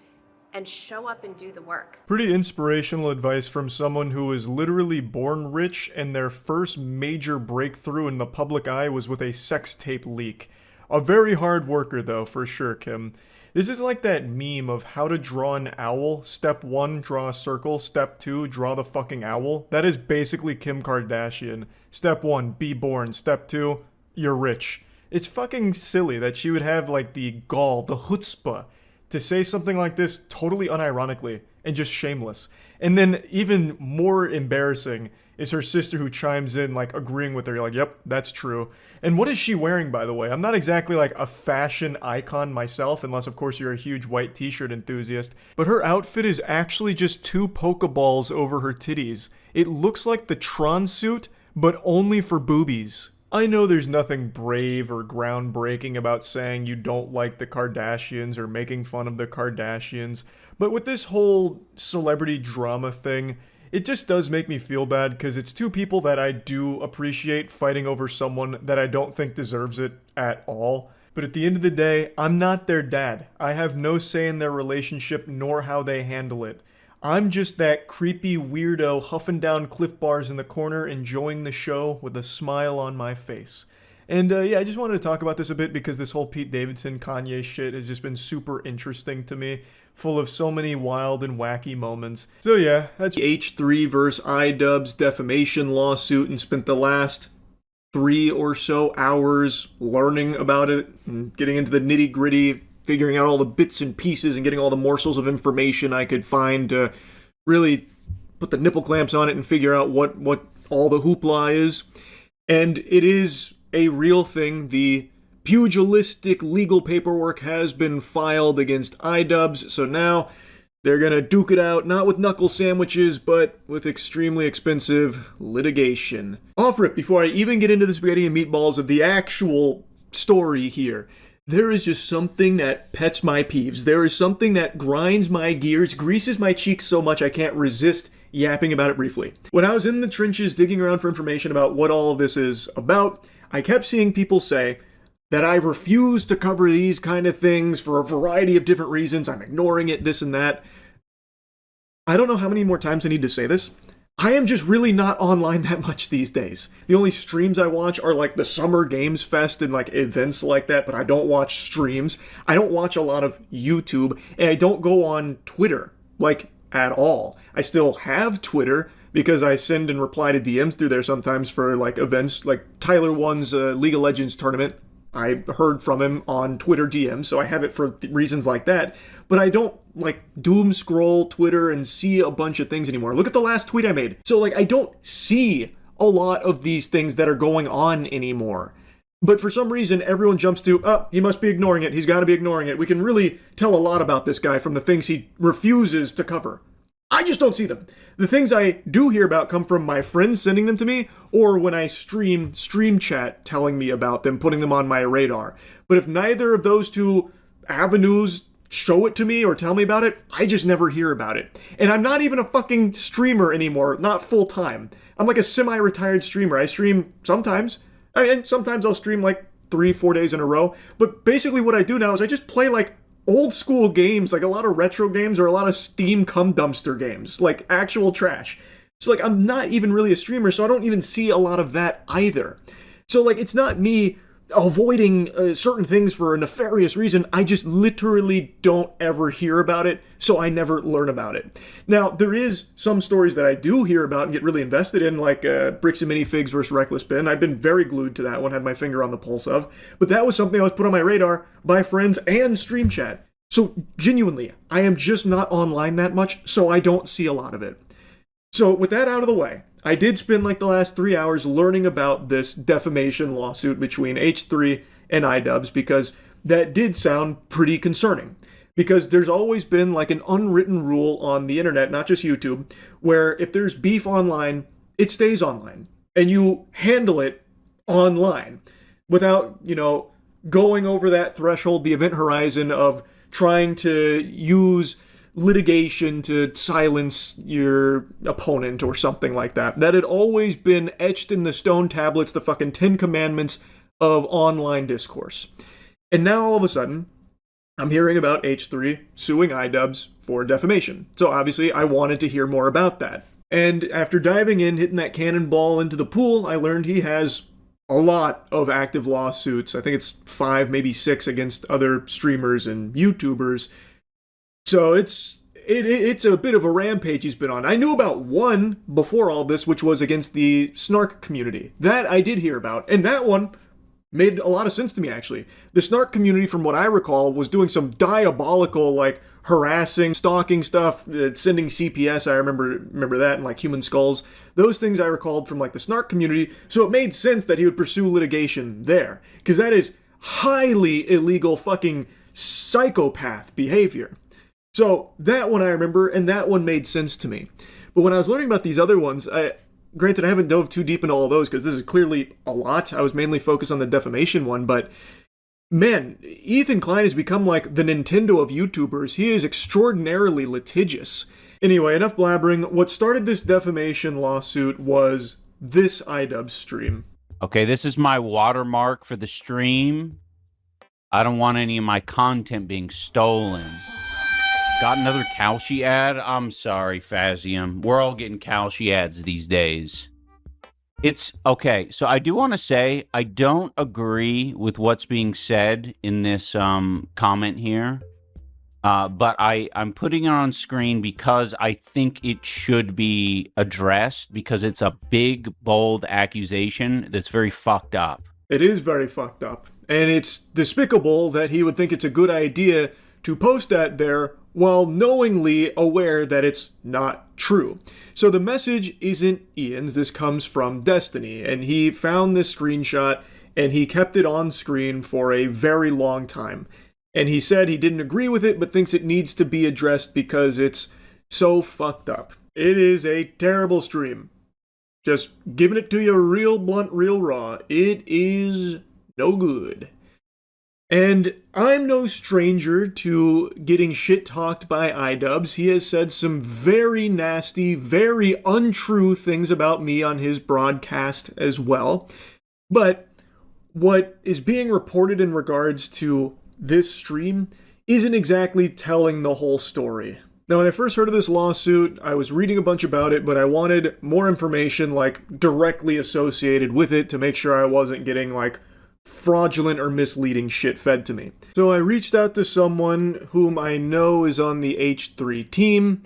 and show up and do the work. Pretty inspirational advice from someone who was literally born rich, and their first major breakthrough in the public eye was with a sex tape leak. A very hard worker though, for sure, Kim. This is like that meme of how to draw an owl. Step 1, draw a circle. Step 2, draw the fucking owl. That is basically Kim Kardashian. Step 1, be born. Step 2, you're rich. It's fucking silly that she would have like the gall, the chutzpah, to say something like this totally unironically and just shameless. And then even more embarrassing is her sister, who chimes in like agreeing with her, like, yep, that's true. And what is she wearing, by the way? I'm not exactly like a fashion icon myself, unless of course you're a huge white t-shirt enthusiast, but her outfit is actually just 2 Pokeballs over her titties. It looks like the Tron suit, but only for boobies. I know there's nothing brave or groundbreaking about saying you don't like the Kardashians or making fun of the Kardashians, but with this whole celebrity drama thing, it just does make me feel bad, because it's 2 people that I do appreciate fighting over someone that I don't think deserves it at all. But at the end of the day, I'm not their dad. I have no say in their relationship nor how they handle it. I'm just that creepy weirdo huffing down Cliff Bars in the corner, enjoying the show with a smile on my face. And yeah, I just wanted to talk about this a bit because this whole Pete Davidson Kanye shit has just been super interesting to me, full of so many wild and wacky moments. So yeah, that's H3 versus iDubbbz defamation lawsuit, and spent the last 3 or so hours learning about it and getting into the nitty gritty, figuring out all the bits and pieces and getting all the morsels of information I could find to really put the nipple clamps on it and figure out what all the hoopla is. And it is a real thing. The pugilistic legal paperwork has been filed against iDubbbz, so now they're gonna duke it out, not with knuckle sandwiches, but with extremely expensive litigation. Off rip, before I even get into the spaghetti and meatballs of the actual story here, there is just something that pets my peeves. There is something that grinds my gears, greases my cheeks so much I can't resist yapping about it briefly. When I was in the trenches digging around for information about what all of this is about, I kept seeing people say that I refuse to cover these kind of things for a variety of different reasons. I'm ignoring it, this and that. I don't know how many more times I need to say this. I am just really not online that much these days. The only streams I watch are like the Summer Games Fest and like events like that, but I don't watch streams. I don't watch a lot of YouTube, and I don't go on Twitter, like, at all. I still have Twitter because I send and reply to DMs through there sometimes for like events, like Tyler won's League of Legends tournament. I heard from him on Twitter DM, so I have it for reasons like that. But I don't, like, doom scroll Twitter and see a bunch of things anymore. Look at the last tweet I made. So, like, I don't see a lot of these things that are going on anymore. But for some reason, everyone jumps to, oh, he must be ignoring it. He's got to be ignoring it. We can really tell a lot about this guy from the things he refuses to cover. I just don't see them. The things I do hear about come from my friends sending them to me, or when I stream chat telling me about them, putting them on my radar. But if neither of those two avenues show it to me or tell me about it, I just never hear about it. And I'm not even a fucking streamer anymore, not full time. I'm like a semi-retired streamer. I stream sometimes, and sometimes I'll stream like 3-4 days in a row. But basically what I do now is I just play like old school games, like a lot of retro games or a lot of Steam cum dumpster games, like actual trash. So like I'm not even really a streamer, so I don't even see a lot of that either. So like it's not me avoiding certain things for a nefarious reason. I just literally don't ever hear about it, so I never learn about it. Now, there is some stories that I do hear about and get really invested in, like Bricks and Minifigs versus Reckless Ben. I've been very glued to that one, had my finger on the pulse of. But that was something I was put on my radar by friends and stream chat. So, genuinely, I am just not online that much, so I don't see a lot of it. So, with that out of the way, I did spend like the last 3 hours learning about this defamation lawsuit between H3 and iDubbbz because that did sound pretty concerning. Because there's always been like an unwritten rule on the internet, not just YouTube, where if there's beef online, it stays online. And you handle it online without, going over that threshold, the event horizon of trying to use litigation to silence your opponent or something like that. That had always been etched in the stone tablets, the fucking 10 commandments of online discourse. And now all of a sudden, I'm hearing about H3 suing iDubbbz for defamation. So obviously I wanted to hear more about that. And after diving in, hitting that cannonball into the pool, I learned he has a lot of active lawsuits. I think it's 5, maybe 6 against other streamers and YouTubers. So it's a bit of a rampage he's been on. I knew about one before all this, which was against the Snark community. That I did hear about, and that one made a lot of sense to me, actually. The Snark community, from what I recall, was doing some diabolical, like, harassing, stalking stuff, sending CPS, I remember that, and, like, human skulls. Those things I recalled from, like, the Snark community, so it made sense that he would pursue litigation there. Because that is highly illegal fucking psychopath behavior. So that one I remember, and that one made sense to me. But when I was learning about these other ones, granted I haven't dove too deep into all of those because this is clearly a lot. I was mainly focused on the defamation one, but man, Ethan Klein has become like the Nintendo of YouTubers. He is extraordinarily litigious. Anyway, enough blabbering. What started this defamation lawsuit was this iDubbbz stream. Okay, this is my watermark for the stream. I don't want any of my content being stolen. Got another Kalshi ad? I'm sorry, Fazium. We're all getting Kalshi ads these days. It's okay. So I do want to say I don't agree with what's being said in this comment here. But I'm putting it on screen because I think it should be addressed because it's a big, bold accusation that's very fucked up. It is very fucked up. And it's despicable that he would think it's a good idea to post that there while knowingly aware that it's not true. So the message isn't Ian's, this comes from Destiny, and he found this screenshot and he kept it on screen for a very long time. And he said he didn't agree with it, but thinks it needs to be addressed because it's so fucked up. It is a terrible stream. Just giving it to you real blunt, real raw. It is no good. And I'm no stranger to getting shit-talked by iDubbbz. He has said some very nasty, very untrue things about me on his broadcast as well. But what is being reported in regards to this stream isn't exactly telling the whole story. Now, when I first heard of this lawsuit, I was reading a bunch about it, but I wanted more information, like, directly associated with it to make sure I wasn't getting, like, fraudulent or misleading shit fed to me. So I reached out to someone whom I know is on the H3 team,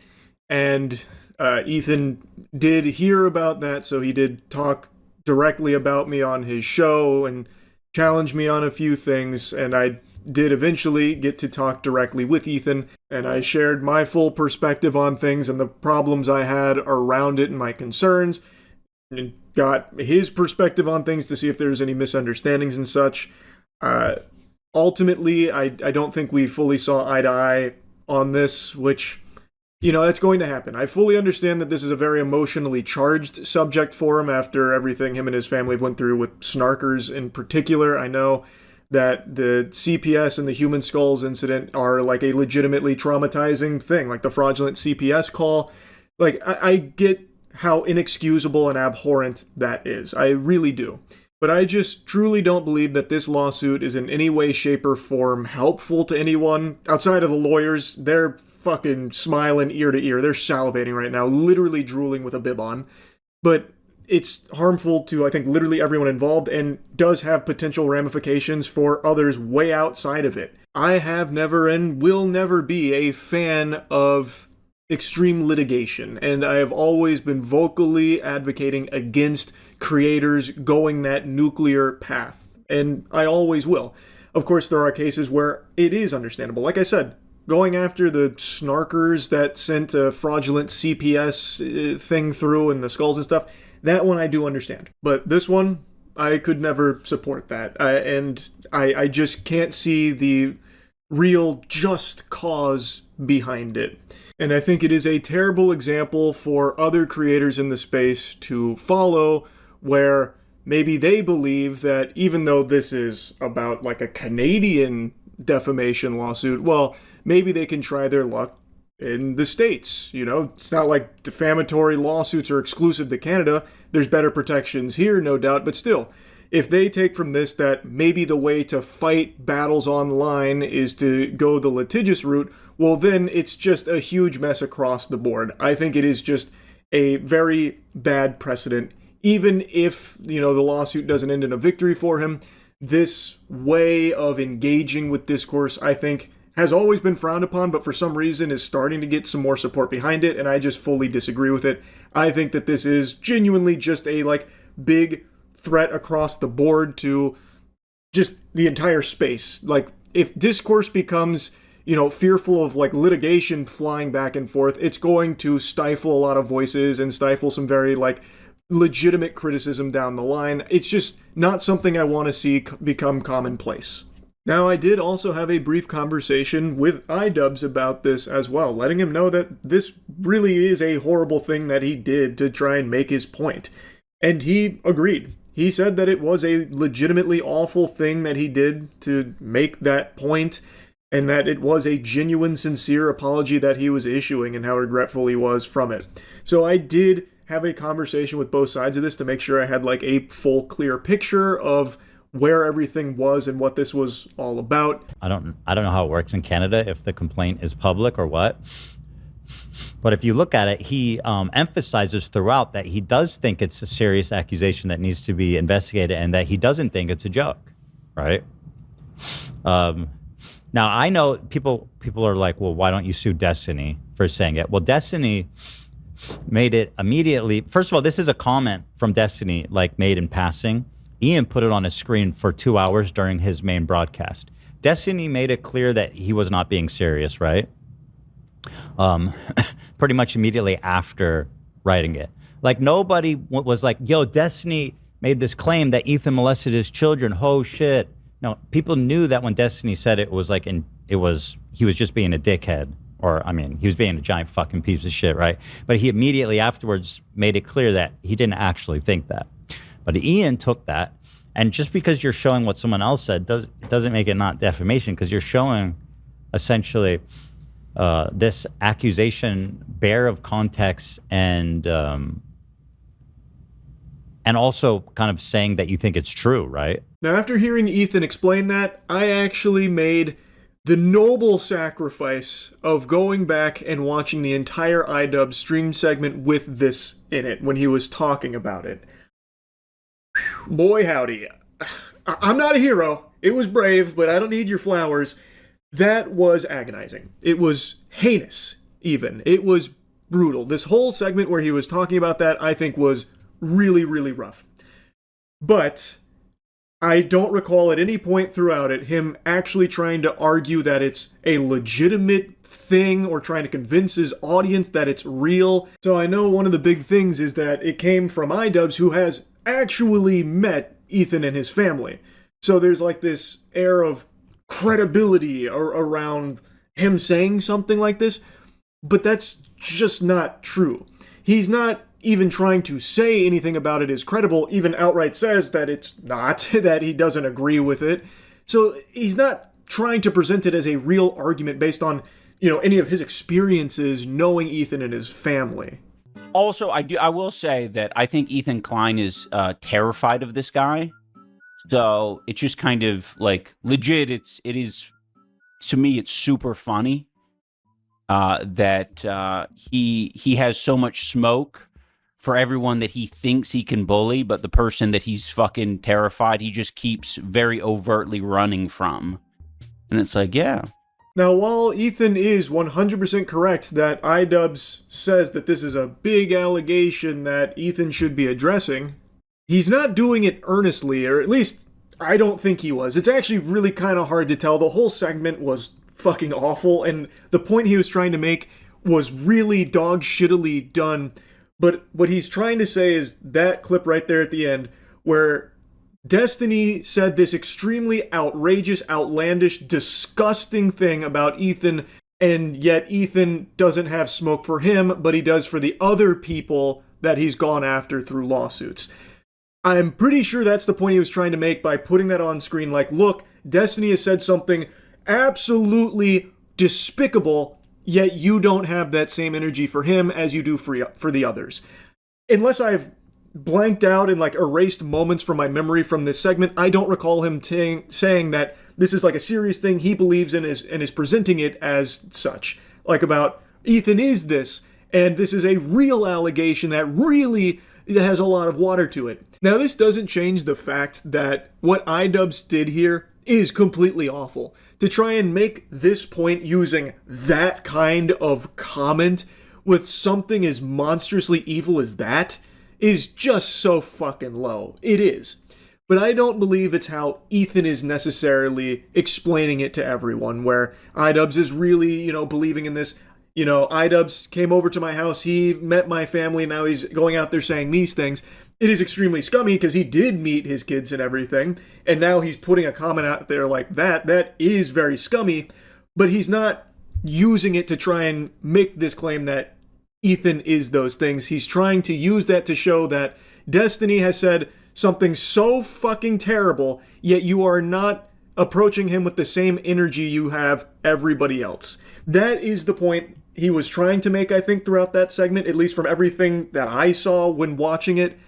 and Ethan did hear about that, so he did talk directly about me on his show and challenge me on a few things, and I did eventually get to talk directly with Ethan, and I shared my full perspective on things and the problems I had around it and my concerns, and got his perspective on things to see if there's any misunderstandings and such. Ultimately, I don't think we fully saw eye to eye on this, which, you know, that's going to happen. I fully understand that this is a very emotionally charged subject for him after everything him and his family went through with Snarkers in particular. I know that the CPS and the human skulls incident are like a legitimately traumatizing thing, like the fraudulent CPS call. Like, I get how inexcusable and abhorrent that is. I really do. But I just truly don't believe that this lawsuit is in any way, shape, or form helpful to anyone. Outside of the lawyers, they're fucking smiling ear to ear. They're salivating right now, literally drooling with a bib on. But it's harmful to, I think, literally everyone involved and does have potential ramifications for others way outside of it. I have never and will never be a fan of extreme litigation, and I have always been vocally advocating against creators going that nuclear path, and I always will. Of course, there are cases where it is understandable. Like I said, going after the snarkers that sent a fraudulent CPS thing through and the skulls and stuff, that one I do understand. But this one, I could never support that. And I just can't see the real just cause behind it. And I think it is a terrible example for other creators in the space to follow, where maybe they believe that even though this is about like a Canadian defamation lawsuit, well, maybe they can try their luck in the States. You know, it's not like defamatory lawsuits are exclusive to Canada. There's better protections here, no doubt, but still, if they take from this that maybe the way to fight battles online is to go the litigious route, well, then it's just a huge mess across the board. I think it is just a very bad precedent. Even if, you know, the lawsuit doesn't end in a victory for him, this way of engaging with discourse, I think, has always been frowned upon, but for some reason is starting to get some more support behind it, and I just fully disagree with it. I think that this is genuinely just a, like, big threat across the board to just the entire space. Like, if discourse becomes, you know, fearful of, like, litigation flying back and forth, it's going to stifle a lot of voices and stifle some very, like, legitimate criticism down the line. It's just not something I want to see become commonplace. Now, I did also have a brief conversation with iDubbbz about this as well, letting him know that this really is a horrible thing that he did to try and make his point. And he agreed. He said that it was a legitimately awful thing that he did to make that point, and that it was a genuine, sincere apology that he was issuing and how regretful he was from it. So I did have a conversation with both sides of this to make sure I had like a full, clear picture of where everything was and what this was all about. I don't know how it works in Canada, if the complaint is public or what. But if you look at it, he emphasizes throughout that he does think it's a serious accusation that needs to be investigated and that he doesn't think it's a joke, right? Now, I know people are like, well, why don't you sue Destiny for saying it? Well, Destiny made it immediately. First of all, this is a comment from Destiny, like made in passing. Ian put it on his screen for 2 hours during his main broadcast. Destiny made it clear that he was not being serious, right? Pretty much immediately after writing it. Like, nobody was like, yo, Destiny, made this claim that Ethan molested his children. Oh shit. No, people knew that when Destiny said it was like, he was just being a dickhead. Or, I mean, he was being a giant fucking piece of shit, right? But he immediately afterwards made it clear that he didn't actually think that. But Ian took that, and just because you're showing what someone else said doesn't make it not defamation, because you're showing essentially this accusation bare of context and also kind of saying that you think it's true, right? Now, after hearing Ethan explain that, I actually made the noble sacrifice of going back and watching the entire iDubbbz stream segment with this in it when he was talking about it. Whew, boy howdy. I'm not a hero. It was brave, but I don't need your flowers. That was agonizing. It was heinous, even. It was brutal. This whole segment where he was talking about that, I think, was really, really rough. But I don't recall at any point throughout it him actually trying to argue that it's a legitimate thing or trying to convince his audience that it's real. So I know one of the big things is that it came from iDubbbz, who has actually met Ethan and his family. So there's like this air of credibility around him saying something like this, but that's just not true. He's not even trying to say anything about it is credible, even outright says that it's not, that he doesn't agree with it. So he's not trying to present it as a real argument based on, any of his experiences knowing Ethan and his family. Also, I will say that I think Ethan Klein is terrified of this guy. So it's just kind of like legit. It is to me, it's super funny that he has so much smoke for everyone that he thinks he can bully, but the person that he's fucking terrified, he just keeps very overtly running from. And it's like, yeah. Now, while Ethan is 100% correct that iDubbbz says that this is a big allegation that Ethan should be addressing, he's not doing it earnestly, or at least I don't think he was. It's actually really kind of hard to tell. The whole segment was fucking awful, and the point he was trying to make was really dog shittily done. But what he's trying to say is that clip right there at the end, where Destiny said this extremely outrageous, outlandish, disgusting thing about Ethan, and yet Ethan doesn't have smoke for him, but he does for the other people that he's gone after through lawsuits. I'm pretty sure that's the point he was trying to make by putting that on screen, like, look, Destiny has said something absolutely despicable, yet you don't have that same energy for him as you do for the others. Unless I've blanked out and like erased moments from my memory from this segment, I don't recall him saying that this is like a serious thing he believes in and is presenting it as such. Like about Ethan is this, and this is a real allegation that really has a lot of water to it. Now, this doesn't change the fact that what iDubbbz did here is completely awful. To try and make this point using that kind of comment with something as monstrously evil as that is just so fucking low. It is. But I don't believe it's how Ethan is necessarily explaining it to everyone, where iDubbbz is really, believing in this. iDubbbz came over to my house, he met my family, now he's going out there saying these things. It is extremely scummy because he did meet his kids and everything, and now he's putting a comment out there like that. That is very scummy, but he's not using it to try and make this claim that Ethan is those things. He's trying to use that to show that Destiny has said something so fucking terrible, yet you are not approaching him with the same energy you have everybody else. That is the point he was trying to make, I think, throughout that segment, at least from everything that I saw when watching it.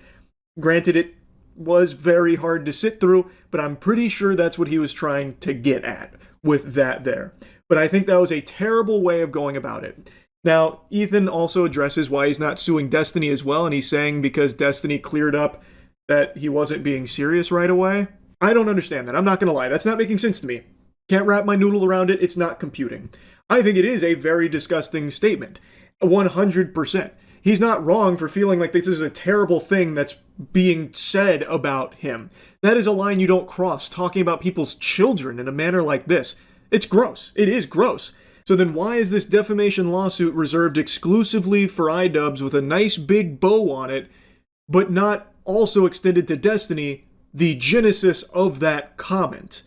Granted, it was very hard to sit through, but I'm pretty sure that's what he was trying to get at with that there. But I think that was a terrible way of going about it. Now, Ethan also addresses why he's not suing Destiny as well, and he's saying because Destiny cleared up that he wasn't being serious right away. I don't understand that. I'm not going to lie. That's not making sense to me. Can't wrap my noodle around it. It's not computing. I think it is a very disgusting statement. 100%. He's not wrong for feeling like this is a terrible thing that's being said about him. That is a line you don't cross, talking about people's children in a manner like this. It's gross. It is gross. So then why is this defamation lawsuit reserved exclusively for iDubbbz with a nice big bow on it, but not also extended to Destiny, the genesis of that comment.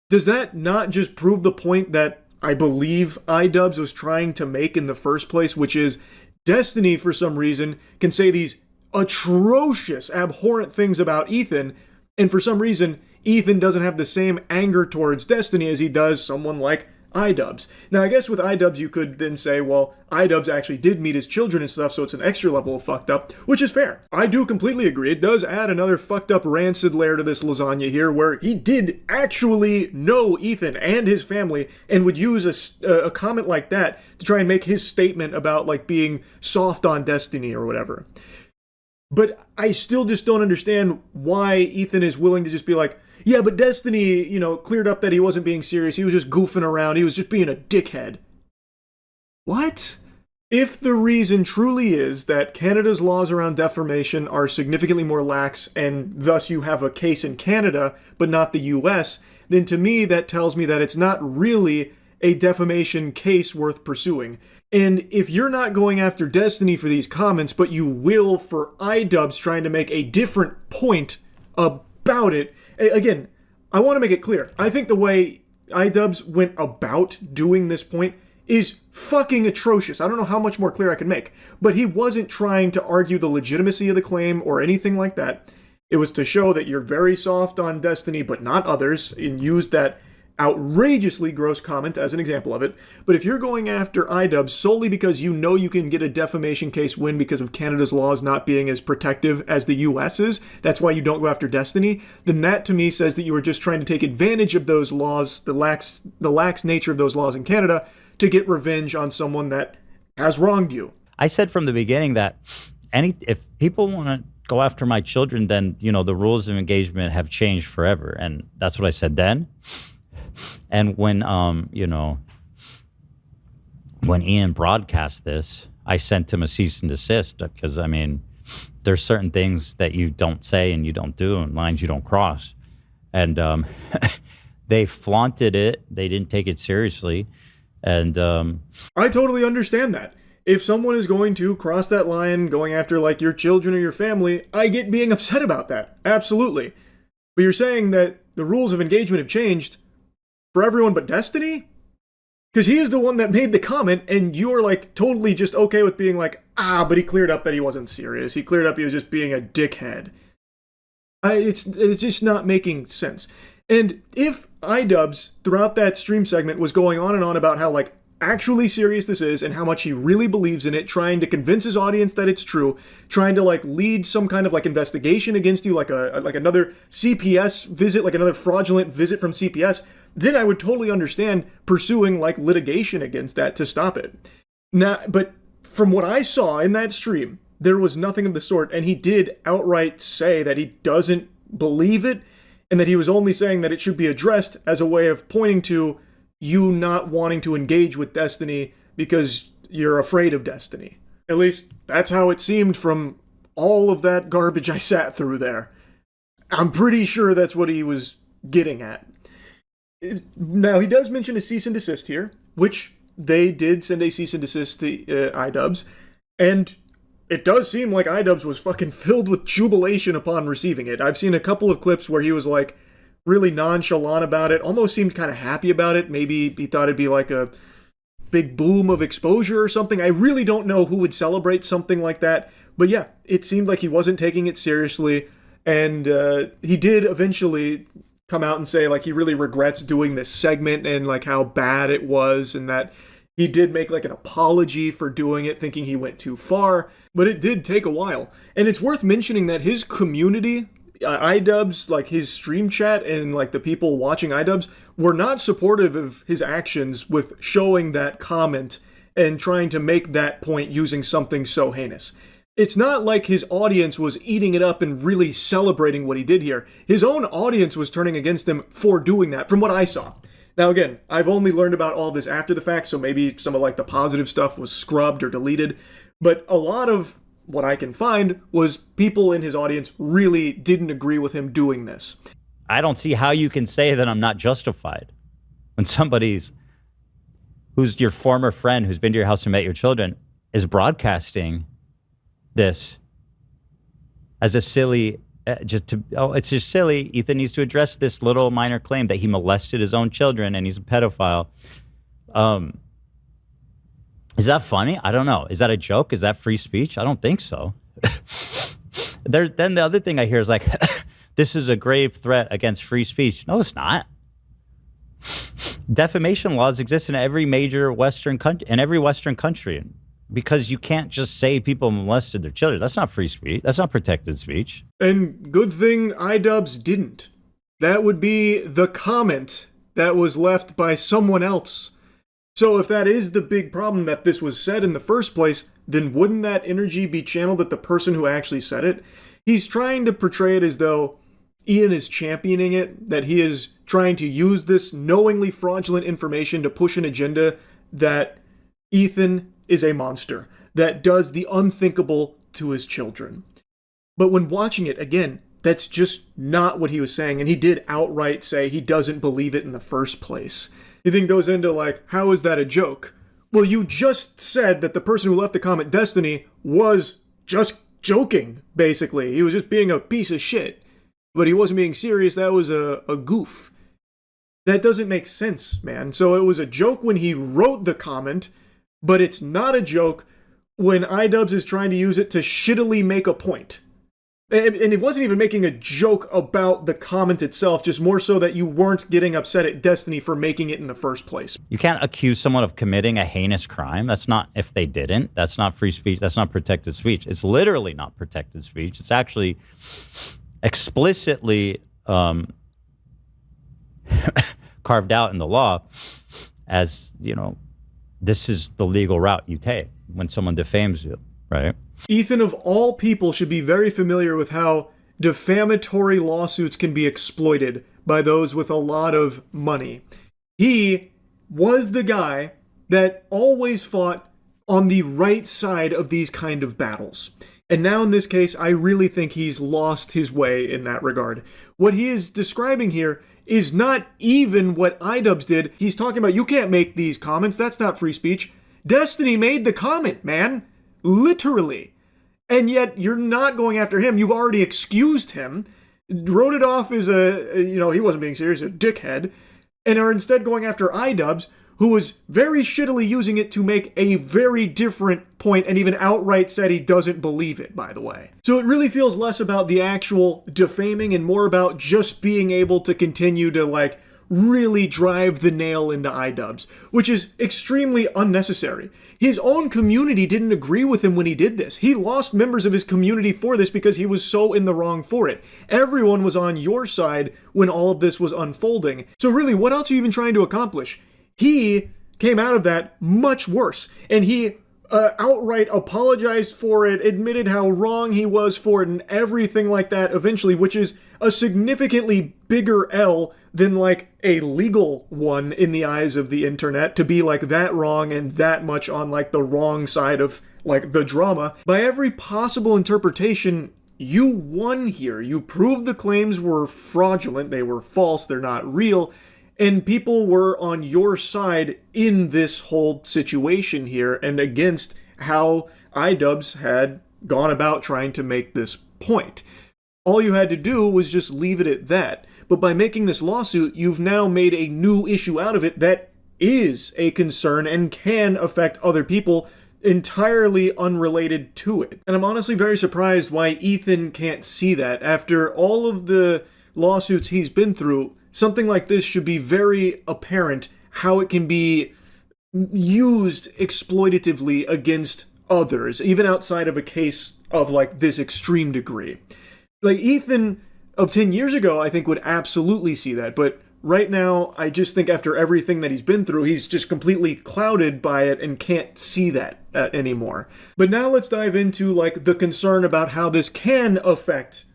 Does that not just prove the point that I believe iDubbbz was trying to make in the first place, which is Destiny, for some reason, can say these atrocious, abhorrent things about Ethan, and for some reason, Ethan doesn't have the same anger towards Destiny as he does someone like iDubbbz. Now, I guess with iDubbbz, you could then say, well, iDubbbz actually did meet his children and stuff, so it's an extra level of fucked up, which is fair. I do completely agree. It does add another fucked up rancid layer to this lasagna here, where he did actually know Ethan and his family, and would use a comment like that to try and make his statement about, like, being soft on Destiny or whatever. But I still just don't understand why Ethan is willing to just be like, yeah, but Destiny, you know, cleared up that he wasn't being serious. He was just goofing around. He was just being a dickhead. What? If the reason truly is that Canada's laws around defamation are significantly more lax, and thus you have a case in Canada, but not the US, then to me that tells me that it's not really a defamation case worth pursuing. And if you're not going after Destiny for these comments, but you will for iDubbbz trying to make a different point about it, again, I want to make it clear. I think the way iDubbbz went about doing this point is fucking atrocious. I don't know how much more clear I can make. But he wasn't trying to argue the legitimacy of the claim or anything like that. It was to show that you're very soft on Destiny, but not others, and used that outrageously gross comment as an example of it. But if you're going after iDubbbz solely because you know you can get a defamation case win because of Canada's laws not being as protective as the US's, that's why you don't go after Destiny, then that to me says that you were just trying to take advantage of those laws, the lax nature of those laws in Canada, to get revenge on someone that has wronged you. I said from the beginning that if people want to go after my children, then, you know, the rules of engagement have changed forever. And that's what I said then. And when, you know, when Ian broadcast this, I sent him a cease and desist because, I mean, there's certain things that you don't say and you don't do and lines you don't cross. And they flaunted it. They didn't take it seriously. And I totally understand that. If someone is going to cross that line, going after, like, your children or your family, I get being upset about that. Absolutely. But you're saying that the rules of engagement have changed for everyone but Destiny? Because he is the one that made the comment, and you're, like, totally just okay with being like, but he cleared up that he wasn't serious. He cleared up he was just being a dickhead. It's just not making sense. And if iDubbbz, throughout that stream segment, was going on and on about how, like, actually serious this is and how much he really believes in it, trying to convince his audience that it's true, trying to, like, lead some kind of, like, investigation against you, like another CPS visit, like another fraudulent visit from CPS, then I would totally understand pursuing, like, litigation against that to stop it. Now, but from what I saw in that stream, there was nothing of the sort, and he did outright say that he doesn't believe it, and that he was only saying that it should be addressed as a way of pointing to you not wanting to engage with Destiny because you're afraid of Destiny. At least, that's how it seemed from all of that garbage I sat through there. I'm pretty sure that's what he was getting at. Now, he does mention a cease and desist here, which they did send a cease and desist to iDubbbz, and it does seem like iDubbbz was fucking filled with jubilation upon receiving it. I've seen a couple of clips where he was, like, really nonchalant about it, almost seemed kind of happy about it. Maybe he thought it'd be like a big boom of exposure or something. I really don't know who would celebrate something like that, but yeah, it seemed like he wasn't taking it seriously, and he did eventually come out and say, like, he really regrets doing this segment and, like, how bad it was, and that he did make, like, an apology for doing it, thinking he went too far, but it did take a while. And it's worth mentioning that his community, iDubbbz, like, his stream chat and, like, the people watching iDubbbz were not supportive of his actions with showing that comment and trying to make that point using something so heinous. It's not like his audience was eating it up and really celebrating what he did here. His own audience was turning against him for doing that, from what I saw. Now, again, I've only learned about all this after the fact, so maybe some of, like, the positive stuff was scrubbed or deleted, but a lot of what I can find was people in his audience really didn't agree with him doing this. I don't see how you can say that I'm not justified when somebody's who's your former friend who's been to your house and met your children is broadcasting this as a silly, it's just silly. Ethan needs to address this little minor claim that he molested his own children and he's a pedophile. Is that funny? I don't know. Is that a joke? Is that free speech? I don't think so. Then the other thing I hear is like, this is a grave threat against free speech. No, it's not. Defamation laws exist in every major Western country, because you can't just say people molested their children. That's not free speech. That's not protected speech. And good thing iDubbbz didn't. That would be the comment that was left by someone else. So if that is the big problem, that this was said in the first place, then wouldn't that energy be channeled at the person who actually said it? He's trying to portray it as though Ian is championing it, that he is trying to use this knowingly fraudulent information to push an agenda that Ethan is a monster, that does the unthinkable to his children. But when watching it, again, that's just not what he was saying, and he did outright say he doesn't believe it in the first place. He then goes into like, how is that a joke? Well, you just said that the person who left the comment, Destiny, was just joking, basically. He was just being a piece of shit. But he wasn't being serious, that was a goof. That doesn't make sense, man. So it was a joke when he wrote the comment, but it's not a joke when iDubbbz is trying to use it to shittily make a point. And it wasn't even making a joke about the comment itself, just more so that you weren't getting upset at Destiny for making it in the first place. You can't accuse someone of committing a heinous crime. That's not, if they didn't, that's not free speech. That's not protected speech. It's literally not protected speech. It's actually explicitly carved out in the law as, you know, this is the legal route you take when someone defames you, right? Ethan, of all people, should be very familiar with how defamatory lawsuits can be exploited by those with a lot of money. He was the guy that always fought on the right side of these kind of battles. And now in this case, I really think he's lost his way in that regard. What he is describing here is not even what iDubbbz did. He's talking about, you can't make these comments, that's not free speech. Destiny made the comment, man. Literally. And yet you're not going after him. You've already excused him, wrote it off as he wasn't being serious, a dickhead, and are instead going after iDubbbz, who was very shittily using it to make a very different point, and even outright said he doesn't believe it, by the way. So it really feels less about the actual defaming and more about just being able to continue to, really drive the nail into iDubbbz, which is extremely unnecessary. His own community didn't agree with him when he did this. He lost members of his community for this because he was so in the wrong for it. Everyone was on your side when all of this was unfolding. So really, what else are you even trying to accomplish? He came out of that much worse, and he outright apologized for it, admitted how wrong he was for it, and everything like that eventually, which is a significantly bigger L than a legal one in the eyes of the internet, to be that wrong and that much on the wrong side of the drama. By every possible interpretation, you won here. You proved the claims were fraudulent, they were false, they're not real, and people were on your side in this whole situation here and against how iDubbbz had gone about trying to make this point. All you had to do was just leave it at that. But by making this lawsuit, you've now made a new issue out of it that is a concern and can affect other people entirely unrelated to it. And I'm honestly very surprised why Ethan can't see that. After all of the lawsuits he's been through, something like this should be very apparent how it can be used exploitatively against others, even outside of a case of this extreme degree. Ethan of 10 years ago, I think, would absolutely see that, but right now, I just think after everything that he's been through, he's just completely clouded by it and can't see that anymore. But now let's dive into, the concern about how this can affect,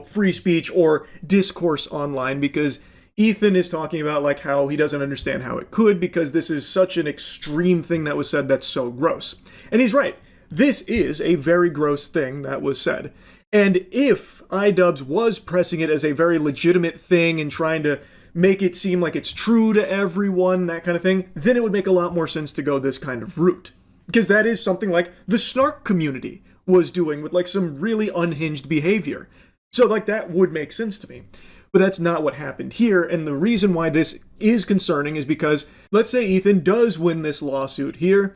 free speech or discourse online, because Ethan is talking about, how he doesn't understand how it could, because this is such an extreme thing that was said that's so gross. And he's right. This is a very gross thing that was said. And if iDubbbz was pressing it as a very legitimate thing and trying to make it seem like it's true to everyone, that kind of thing, then it would make a lot more sense to go this kind of route. Because that is something like the snark community was doing with like some really unhinged behavior. So like that would make sense to me. But that's not what happened here, and the reason why this is concerning is because, let's say Ethan does win this lawsuit here,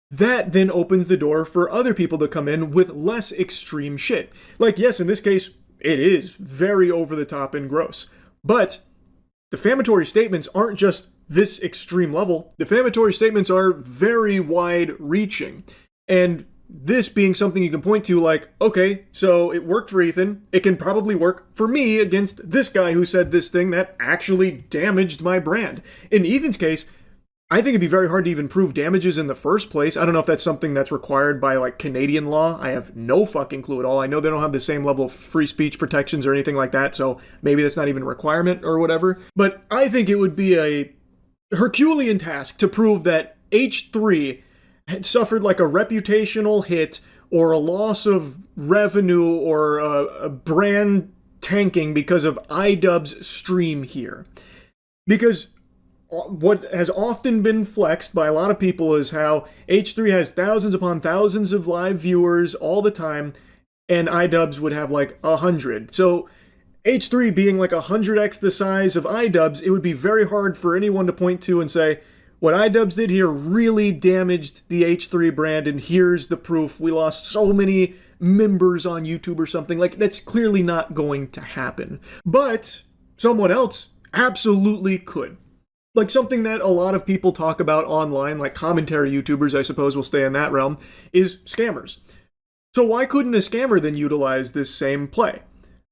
that then opens the door for other people to come in with less extreme shit. Like, yes, in this case, it is very over the top and gross. But defamatory statements aren't just this extreme level. Defamatory statements are very wide-reaching. And this being something you can point to like, okay, so it worked for Ethan, it can probably work for me against this guy who said this thing that actually damaged my brand. In Ethan's case, I think it'd be very hard to even prove damages in the first place. I don't know if that's something that's required by like Canadian law. I have no fucking clue at all. I know they don't have the same level of free speech protections or anything like that, so maybe that's not even a requirement or whatever. But I think it would be a Herculean task to prove that H3 had suffered like a reputational hit or a loss of revenue or a brand tanking because of iDubbbz stream here. Because what has often been flexed by a lot of people is how H3 has thousands upon thousands of live viewers all the time, and iDubbbz would have like 100. So H3 being like 100x the size of iDubbbz, it would be very hard for anyone to point to and say, what iDubbbz did here really damaged the H3 brand, and here's the proof. We lost so many members on YouTube or something. Like, that's clearly not going to happen. But someone else absolutely could. Like, something that a lot of people talk about online, like commentary YouTubers, I suppose will stay in that realm, is scammers. So why couldn't a scammer then utilize this same play?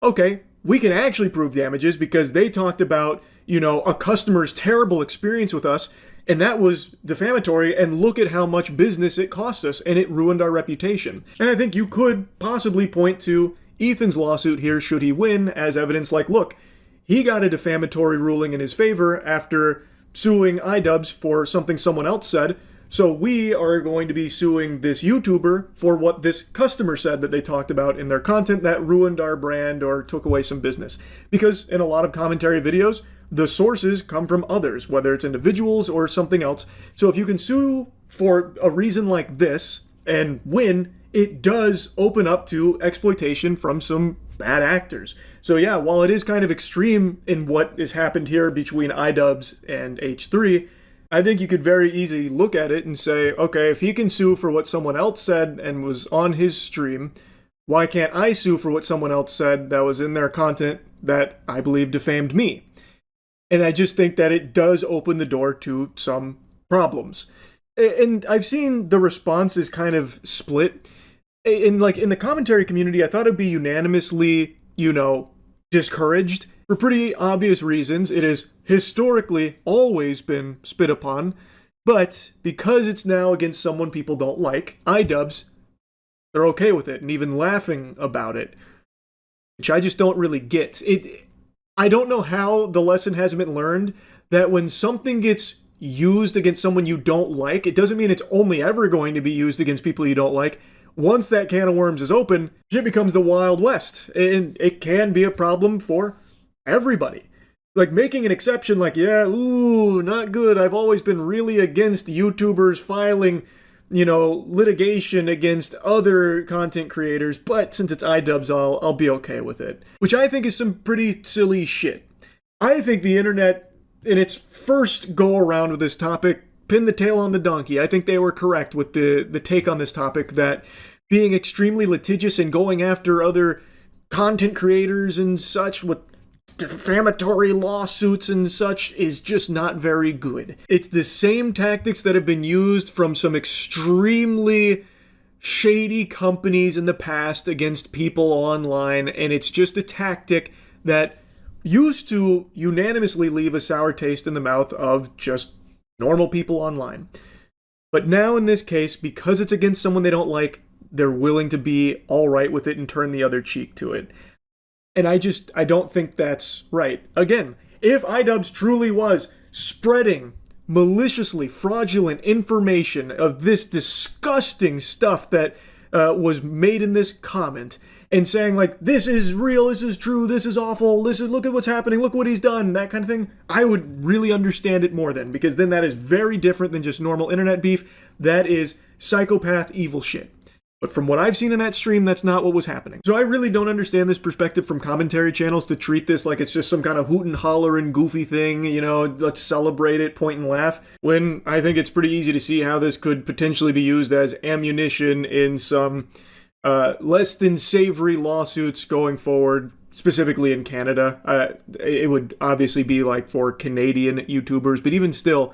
Okay, we can actually prove damages because they talked about, a customer's terrible experience with us, and that was defamatory, and look at how much business it cost us, and it ruined our reputation. And I think you could possibly point to Ethan's lawsuit here, should he win, as evidence like, look, he got a defamatory ruling in his favor after suing iDubbbz for something someone else said, so we are going to be suing this YouTuber for what this customer said that they talked about in their content that ruined our brand or took away some business. Because in a lot of commentary videos, the sources come from others, whether it's individuals or something else. So if you can sue for a reason like this and win, it does open up to exploitation from some bad actors. So yeah, while it is kind of extreme in what has happened here between iDubbbz and H3, I think you could very easily look at it and say, okay, if he can sue for what someone else said and was on his stream, why can't I sue for what someone else said that was in their content that I believe defamed me? And I just think that it does open the door to some problems. And I've seen the responses kind of split. In the commentary community, I thought it'd be unanimously, discouraged. For pretty obvious reasons. It has historically always been spit upon. But because it's now against someone people don't like, iDubbbz, they're okay with it and even laughing about it. Which I just don't really get. I don't know how the lesson hasn't been learned that when something gets used against someone you don't like, it doesn't mean it's only ever going to be used against people you don't like. Once that can of worms is open, it becomes the Wild West. And it can be a problem for everybody. Like making an exception like, yeah, ooh, not good. I've always been really against YouTubers filing, litigation against other content creators, but since it's iDubbbz, I'll be okay with it. Which I think is some pretty silly shit. I think the internet, in its first go around with this topic, pinned the tail on the donkey. I think they were correct with the take on this topic that being extremely litigious and going after other content creators and such with defamatory lawsuits and such is just not very good. It's the same tactics that have been used from some extremely shady companies in the past against people online, and it's just a tactic that used to unanimously leave a sour taste in the mouth of just normal people online. But now in this case, because it's against someone they don't like, they're willing to be all right with it and turn the other cheek to it. And I don't think that's right. Again, if iDubbbz truly was spreading maliciously fraudulent information of this disgusting stuff that was made in this comment, and saying like, this is real, this is true, this is awful, look at what's happening, look what he's done, that kind of thing, I would really understand it more then, because then that is very different than just normal internet beef. That is psychopath evil shit. But from what I've seen in that stream, that's not what was happening. So I really don't understand this perspective from commentary channels to treat this like it's just some kind of hoot and holler and goofy thing, you know, let's celebrate it, point and laugh, when I think it's pretty easy to see how this could potentially be used as ammunition in some less than savory lawsuits going forward, specifically in Canada. It would obviously be like for Canadian YouTubers, but even still,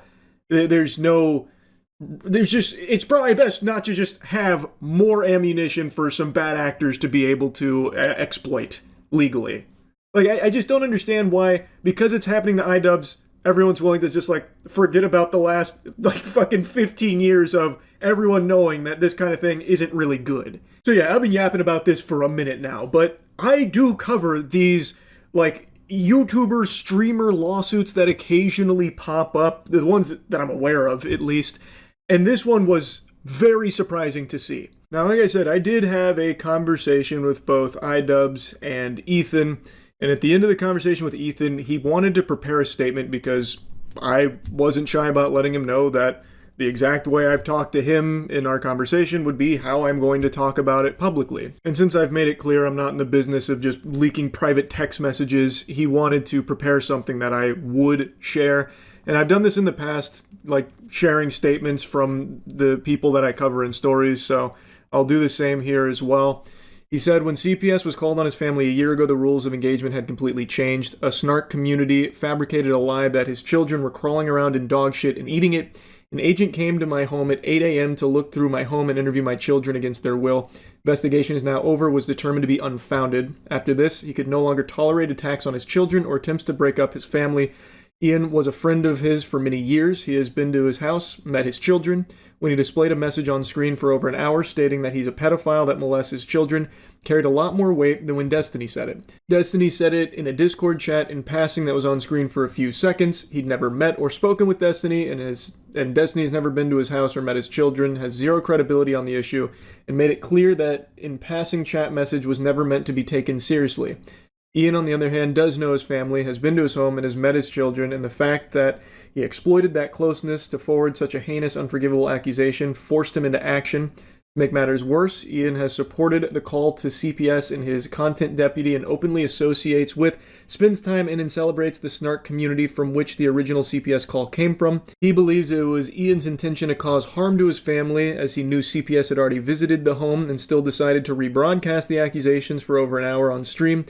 it's probably best not to just have more ammunition for some bad actors to be able to exploit legally. Like, I just don't understand why, because it's happening to iDubbbz, everyone's willing to just, like, forget about the last, like, fucking 15 years of everyone knowing that this kind of thing isn't really good. So yeah, I've been yapping about this for a minute now, but I do cover these, like, YouTuber streamer lawsuits that occasionally pop up, the ones that I'm aware of, at least. And this one was very surprising to see. Now, like I said, I did have a conversation with both iDubbbz and Ethan, and at the end of the conversation with Ethan, he wanted to prepare a statement because I wasn't shy about letting him know that the exact way I've talked to him in our conversation would be how I'm going to talk about it publicly. And since I've made it clear I'm not in the business of just leaking private text messages, he wanted to prepare something that I would share. And I've done this in the past, like sharing statements from the people that I cover in stories, so I'll do the same here as well. He said, when CPS was called on his family a year ago, the rules of engagement had completely changed. A snark community fabricated a lie that his children were crawling around in dog shit and eating it. An agent came to my home at 8 a.m. to look through my home and interview my children against their will. Investigation is now over, was determined to be unfounded. After this, he could no longer tolerate attacks on his children or attempts to break up his family. Ian was a friend of his for many years. He has been to his house, met his children. When he displayed a message on screen for over an hour stating that he's a pedophile that molests his children, carried a lot more weight than when Destiny said it. Destiny said it in a Discord chat in passing that was on screen for a few seconds. He'd never met or spoken with Destiny, and Destiny has never been to his house or met his children, has zero credibility on the issue, and made it clear that in passing chat message was never meant to be taken seriously. Ian, on the other hand, does know his family, has been to his home, and has met his children, and the fact that he exploited that closeness to forward such a heinous, unforgivable accusation forced him into action. To make matters worse, Ian has supported the call to CPS in his content deputy and openly associates with, spends time in, and celebrates the snark community from which the original CPS call came from. He believes it was Ian's intention to cause harm to his family, as he knew CPS had already visited the home and still decided to rebroadcast the accusations for over an hour on stream.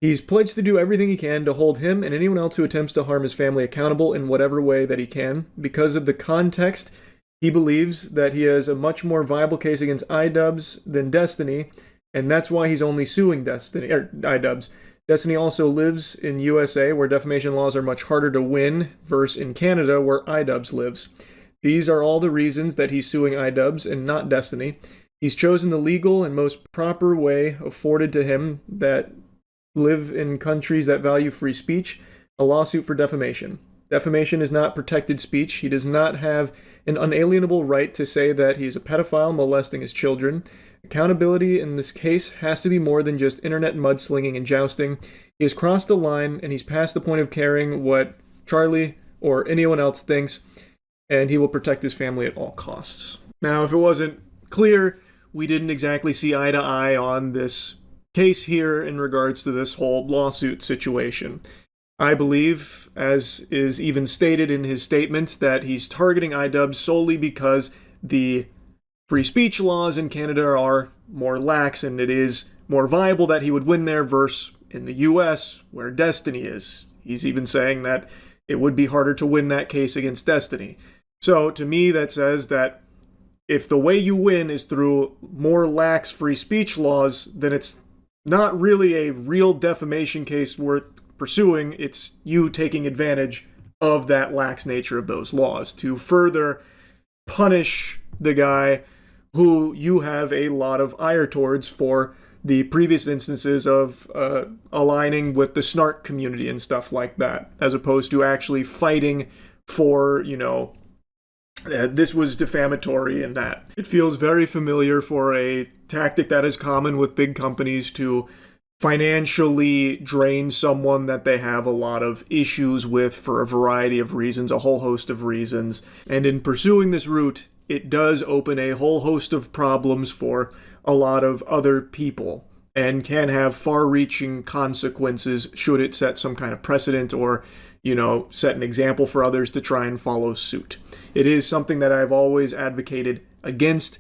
He's pledged to do everything he can to hold him and anyone else who attempts to harm his family accountable in whatever way that he can. Because of the context, he believes that he has a much more viable case against iDubbbz than Destiny, and that's why he's only suing iDubbbz. Destiny also lives in USA, where defamation laws are much harder to win, versus in Canada, where iDubbbz lives. These are all the reasons that he's suing iDubbbz and not Destiny. He's chosen the legal and most proper way afforded to him that live in countries that value free speech, a lawsuit for defamation. Defamation is not protected speech. He does not have an unalienable right to say that he's a pedophile molesting his children. Accountability in this case has to be more than just internet mudslinging and jousting. He has crossed a line, and he's past the point of caring what Charlie or anyone else thinks, and he will protect his family at all costs. Now, if it wasn't clear, we didn't exactly see eye to eye on this case here in regards to this whole lawsuit situation. I believe, as is even stated in his statement, that he's targeting iDubbbz solely because the free speech laws in Canada are more lax, and it is more viable that he would win there versus in the US, where Destiny is. He's even saying that it would be harder to win that case against Destiny. So, to me, that says that if the way you win is through more lax free speech laws, then it's not really a real defamation case worth pursuing. It's you taking advantage of that lax nature of those laws to further punish the guy who you have a lot of ire towards for the previous instances of aligning with the snark community and stuff like that, as opposed to actually fighting for, this was defamatory and that. It feels very familiar for a tactic that is common with big companies to financially drain someone that they have a lot of issues with for a variety of reasons, a whole host of reasons. And in pursuing this route, it does open a whole host of problems for a lot of other people and can have far-reaching consequences should it set some kind of precedent or, set an example for others to try and follow suit. It is something that I've always advocated against,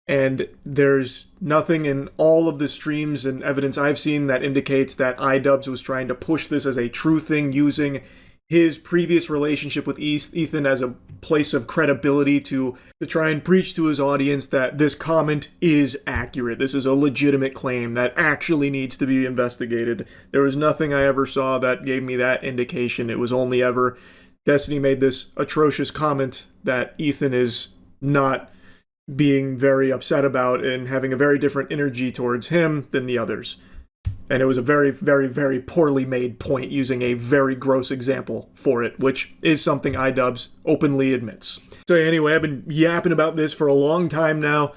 and there's nothing in all of the streams and evidence I've seen that indicates that iDubbbz was trying to push this as a true thing, using his previous relationship with Ethan as a place of credibility to try and preach to his audience that this comment is accurate. This is a legitimate claim that actually needs to be investigated. There was nothing I ever saw that gave me that indication. It was only ever Destiny made this atrocious comment that Ethan is not being very upset about and having a very different energy towards him than the others. And it was a very, very, very poorly made point using a very gross example for it, which is something iDubbbz openly admits. So anyway, I've been yapping about this for a long time now.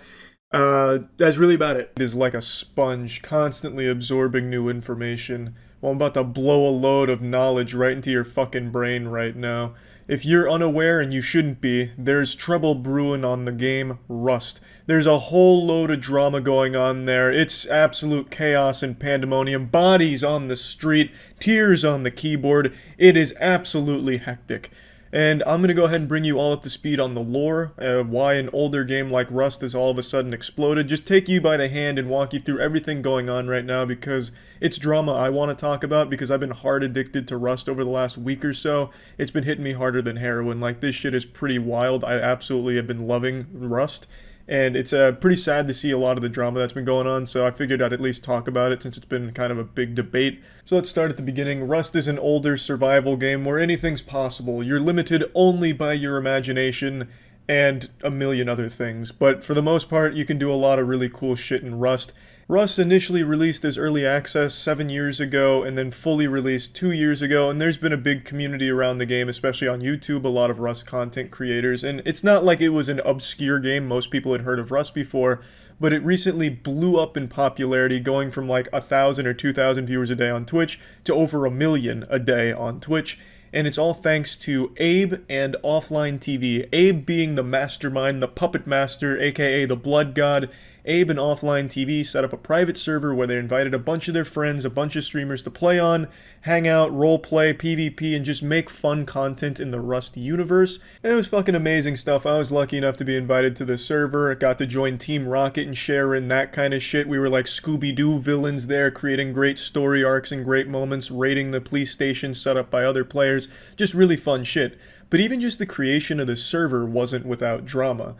That's really about it. It is like a sponge, constantly absorbing new information. Well, I'm about to blow a load of knowledge right into your fucking brain right now. If you're unaware, and you shouldn't be, there's trouble brewing on the game Rust. There's a whole load of drama going on there. It's absolute chaos and pandemonium. Bodies on the street, tears on the keyboard. It is absolutely hectic. And I'm going to go ahead and bring you all up to speed on the lore, why an older game like Rust has all of a sudden exploded. Just take you by the hand and walk you through everything going on right now, because it's drama I want to talk about, because I've been hard addicted to Rust over the last week or so. It's been hitting me harder than heroin. Like, this shit is pretty wild. I absolutely have been loving Rust. And it's pretty sad to see a lot of the drama that's been going on, so I figured I'd at least talk about it since it's been kind of a big debate. So let's start at the beginning. Rust is an older survival game where anything's possible. You're limited only by your imagination and a million other things. But for the most part, you can do a lot of really cool shit in Rust. Rust initially released as early access 7 years ago and then fully released 2 years ago, and there's been a big community around the game, especially on YouTube, a lot of Rust content creators, and it's not like it was an obscure game. Most people had heard of Rust before, but it recently blew up in popularity, going from like 1,000 or 2,000 viewers a day on Twitch to over 1 million a day on Twitch. And it's all thanks to Abe and Offline TV. Abe being the mastermind, the puppet master, aka the blood god. Abe and Offline TV set up a private server where they invited a bunch of their friends, a bunch of streamers to play on, hang out, roleplay, PvP, and just make fun content in the Rust universe. And it was fucking amazing stuff. I was lucky enough to be invited to the server. I got to join Team Rocket and share in that kind of shit. We were like Scooby-Doo villains there, creating great story arcs and great moments, raiding the police station set up by other players. Just really fun shit. But even just the creation of the server wasn't without drama.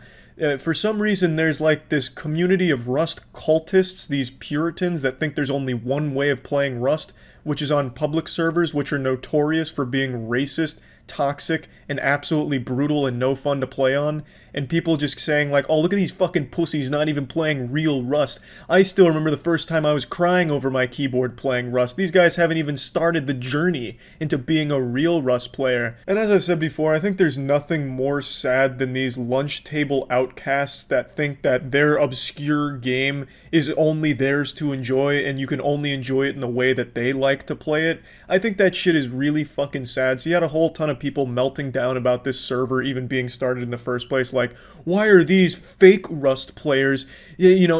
For some reason, there's like this community of Rust cultists, these Puritans that think there's only one way of playing Rust, which is on public servers, which are notorious for being racist, toxic, and absolutely brutal and no fun to play on. And people just saying like, oh, look at these fucking pussies not even playing real Rust. I still remember the first time I was crying over my keyboard playing Rust. These guys haven't even started the journey into being a real Rust player. And as I've said before, I think there's nothing more sad than these lunch table outcasts that think that their obscure game is only theirs to enjoy and you can only enjoy it in the way that they like to play it. I think that shit is really fucking sad. So you had a whole ton of people melting down about this server even being started in the first place. Like, why are these fake Rust players,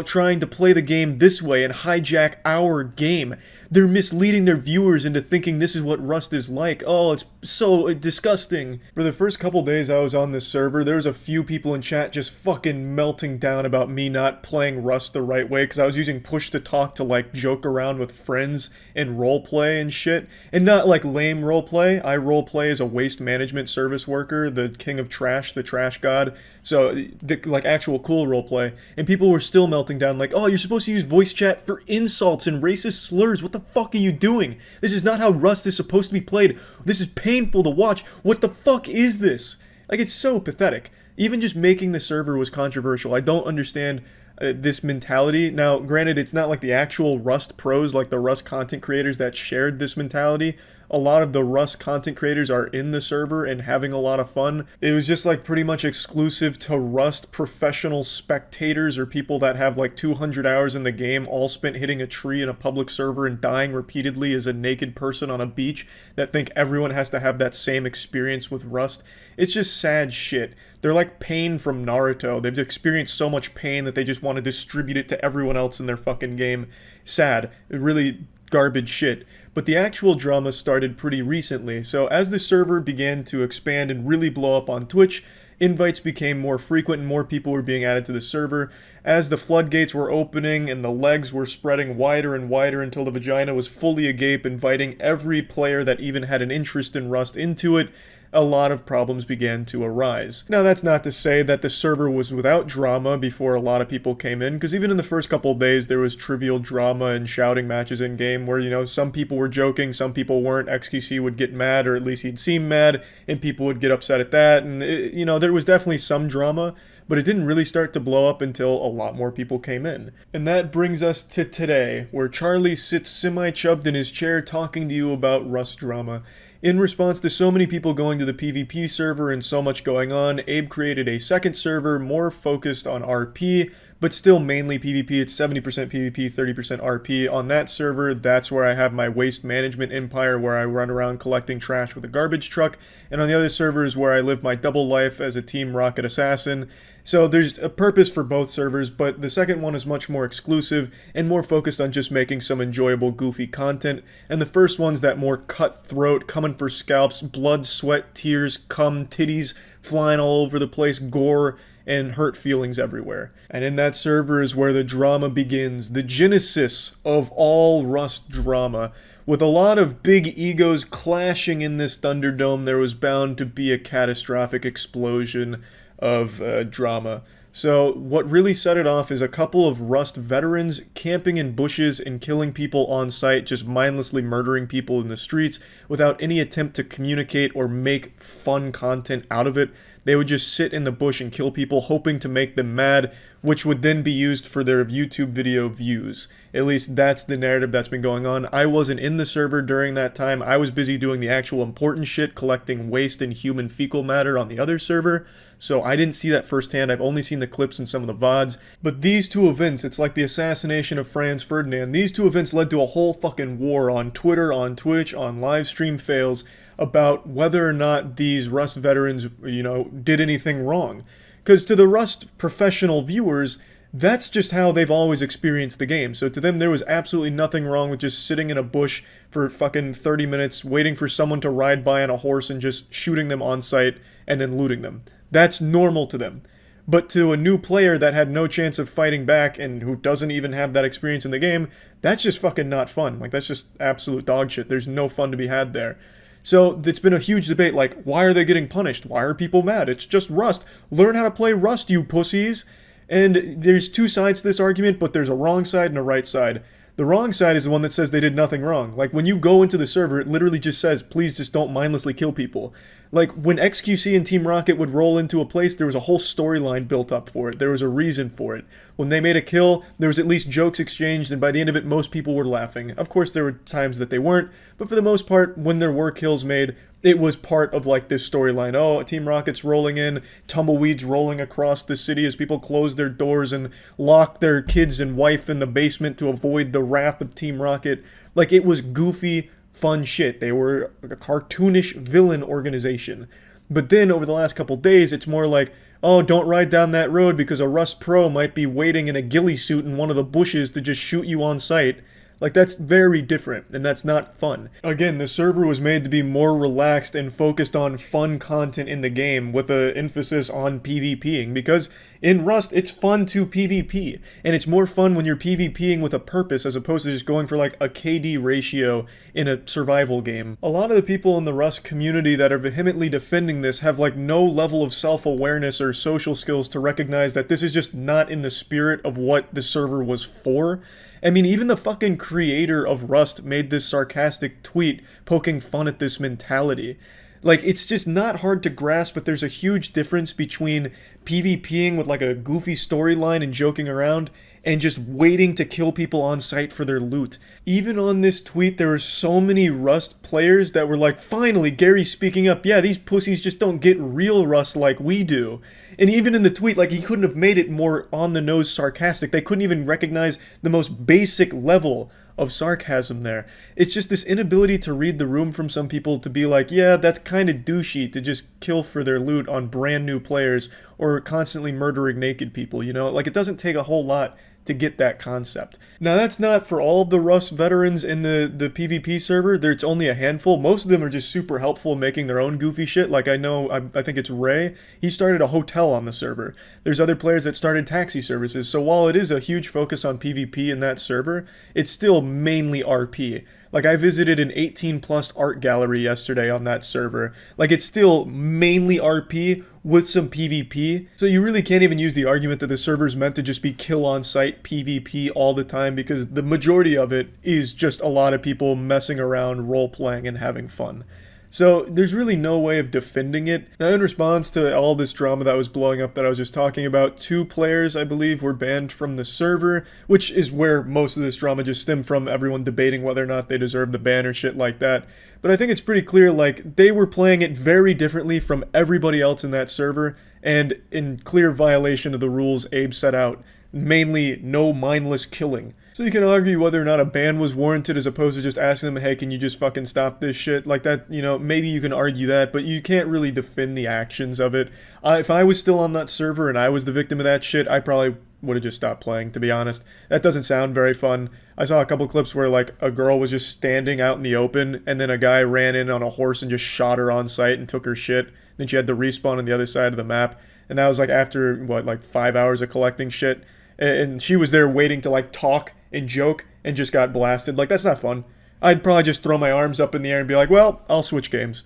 trying to play the game this way and hijack our game? They're misleading their viewers into thinking this is what Rust is like. Oh, it's so disgusting. For the first couple days I was on this server, there was a few people in chat just fucking melting down about me not playing Rust the right way because I was using push to talk to like joke around with friends and roleplay and shit. And not like lame roleplay. I roleplay as a waste management service worker, the king of trash, the trash god. So, like actual cool roleplay. And people were still melting down like, oh, you're supposed to use voice chat for insults and racist slurs. What the fuck are you doing? This is not how Rust is supposed to be played. This is painful to watch. What the fuck is this? Like, it's so pathetic. Even just making the server was controversial. I don't understand this mentality. Now, granted, it's not like the actual Rust pros, like the Rust content creators that shared this mentality, a lot of the Rust content creators are in the server and having a lot of fun. It was just like pretty much exclusive to Rust professional spectators or people that have like 200 hours in the game, all spent hitting a tree in a public server and dying repeatedly as a naked person on a beach, that think everyone has to have that same experience with Rust. It's just sad shit. They're like Pain from Naruto. They've experienced so much pain that they just want to distribute it to everyone else in their fucking game. Sad. Really garbage shit. But the actual drama started pretty recently, so as the server began to expand and really blow up on Twitch, invites became more frequent and more people were being added to the server. As the floodgates were opening and the legs were spreading wider and wider until the vagina was fully agape, inviting every player that even had an interest in Rust into it, a lot of problems began to arise. Now, that's not to say that the server was without drama before a lot of people came in, because even in the first couple of days, there was trivial drama and shouting matches in-game where, you know, some people were joking, some people weren't. XQC would get mad, or at least he'd seem mad, and people would get upset at that, and, you know, there was definitely some drama, but it didn't really start to blow up until a lot more people came in. And that brings us to today, where Charlie sits semi-chubbed in his chair talking to you about Rust drama. In response to so many people going to the PvP server and so much going on, Abe created a second server more focused on RP, but still mainly PvP. It's 70% PvP, 30% RP. On that server, that's where I have my waste management empire, where I run around collecting trash with a garbage truck. And on the other server is where I live my double life as a Team Rocket assassin. So there's a purpose for both servers, but the second one is much more exclusive and more focused on just making some enjoyable, goofy content. And the first one's that more cutthroat, coming for scalps, blood, sweat, tears, cum, titties, flying all over the place, gore, and hurt feelings everywhere. And in that server is where the drama begins, the genesis of all Rust drama. With a lot of big egos clashing in this Thunderdome, there was bound to be a catastrophic explosion of drama. So what really set it off is a couple of Rust veterans camping in bushes and killing people on site, just mindlessly murdering people in the streets without any attempt to communicate or make fun content out of it. They would just sit in the bush and kill people, hoping to make them mad, which would then be used for their YouTube video views. At least that's the narrative that's been going on. I wasn't in the server during that time. I was busy doing the actual important shit, collecting waste and human fecal matter on the other server, so I didn't see that firsthand. I've only seen the clips in some of the VODs. But these two events, it's like the assassination of Franz Ferdinand, these two events led to a whole fucking war on Twitter, on Twitch, on live stream fails, about whether or not these Rust veterans, you know, did anything wrong. Because to the Rust professional viewers, that's just how they've always experienced the game. So to them, there was absolutely nothing wrong with just sitting in a bush for fucking 30 minutes, waiting for someone to ride by on a horse and just shooting them on sight and then looting them. That's normal to them. But to a new player that had no chance of fighting back and who doesn't even have that experience in the game, that's just fucking not fun. Like, that's just absolute dog shit. There's no fun to be had there. So it's been a huge debate, like, why are they getting punished? Why are people mad? It's just Rust. Learn how to play Rust, you pussies. And there's two sides to this argument, but there's a wrong side and a right side. The wrong side is the one that says they did nothing wrong. Like, when you go into the server, it literally just says, please just don't mindlessly kill people. Like, when XQC and Team Rocket would roll into a place, there was a whole storyline built up for it. There was a reason for it. When they made a kill, there was at least jokes exchanged, and by the end of it, most people were laughing. Of course, there were times that they weren't, but for the most part, when there were kills made, it was part of, like, this storyline. Oh, Team Rocket's rolling in, tumbleweeds rolling across the city as people close their doors and lock their kids and wife in the basement to avoid the wrath of Team Rocket. Like, it was goofy, fun shit. They were a cartoonish villain organization. But then over the last couple days, it's more like, oh, don't ride down that road because a Rust pro might be waiting in a ghillie suit in one of the bushes to just shoot you on sight. Like, that's very different, and that's not fun. Again, the server was made to be more relaxed and focused on fun content in the game with an emphasis on PvPing, because in Rust, it's fun to PvP, and it's more fun when you're PvPing with a purpose as opposed to just going for, like, a KD ratio in a survival game. A lot of the people in the Rust community that are vehemently defending this have, like, no level of self-awareness or social skills to recognize that this is just not in the spirit of what the server was for. I mean, even the fucking creator of Rust made this sarcastic tweet poking fun at this mentality. Like, it's just not hard to grasp, but there's a huge difference between PvPing with, like, a goofy storyline and joking around, and just waiting to kill people on sight for their loot. Even on this tweet, there were so many Rust players that were like, finally, Gary's speaking up. Yeah, these pussies just don't get real Rust like we do. And even in the tweet, like, he couldn't have made it more on-the-nose sarcastic. They couldn't even recognize the most basic level of sarcasm there. It's just this inability to read the room from some people to be like, yeah, that's kind of douchey to just kill for their loot on brand new players or constantly murdering naked people, you know? Like, it doesn't take a whole lot to get that concept. Now, that's not for all of the Rust veterans in the PvP server. There's only a handful. Most of them are just super helpful making their own goofy shit. Like, I think it's Ray. He started a hotel on the server. There's other players that started taxi services. So while it is a huge focus on PvP in that server, it's still mainly RP. Like, I visited an 18+ art gallery yesterday on that server. Like, it's still mainly RP with some PvP. So you really can't even use the argument that the server's meant to just be kill on site PvP all the time, because the majority of it is just a lot of people messing around, role-playing, and having fun. So there's really no way of defending it. Now, in response to all this drama that was blowing up that I was just talking about, 2 players, I believe, were banned from the server, which is where most of this drama just stemmed from, everyone debating whether or not they deserve the ban or shit like that. But I think it's pretty clear, like, they were playing it very differently from everybody else in that server, and in clear violation of the rules Abe set out. Mainly, no mindless killing. So you can argue whether or not a ban was warranted as opposed to just asking them, hey, can you just fucking stop this shit? Like that, you know, maybe you can argue that, but you can't really defend the actions of it. If I was still on that server and I was the victim of that shit, I probably would have just stopped playing, to be honest. That doesn't sound very fun. I saw a couple clips where, like, a girl was just standing out in the open, and then a guy ran in on a horse and just shot her on sight and took her shit. Then she had to respawn on the other side of the map. And that was, like, after, what, like 5 hours of collecting shit? And she was there waiting to, like, talk and joke and just got blasted. Like, that's not fun. I'd probably just throw my arms up in the air and be like, well, I'll switch games.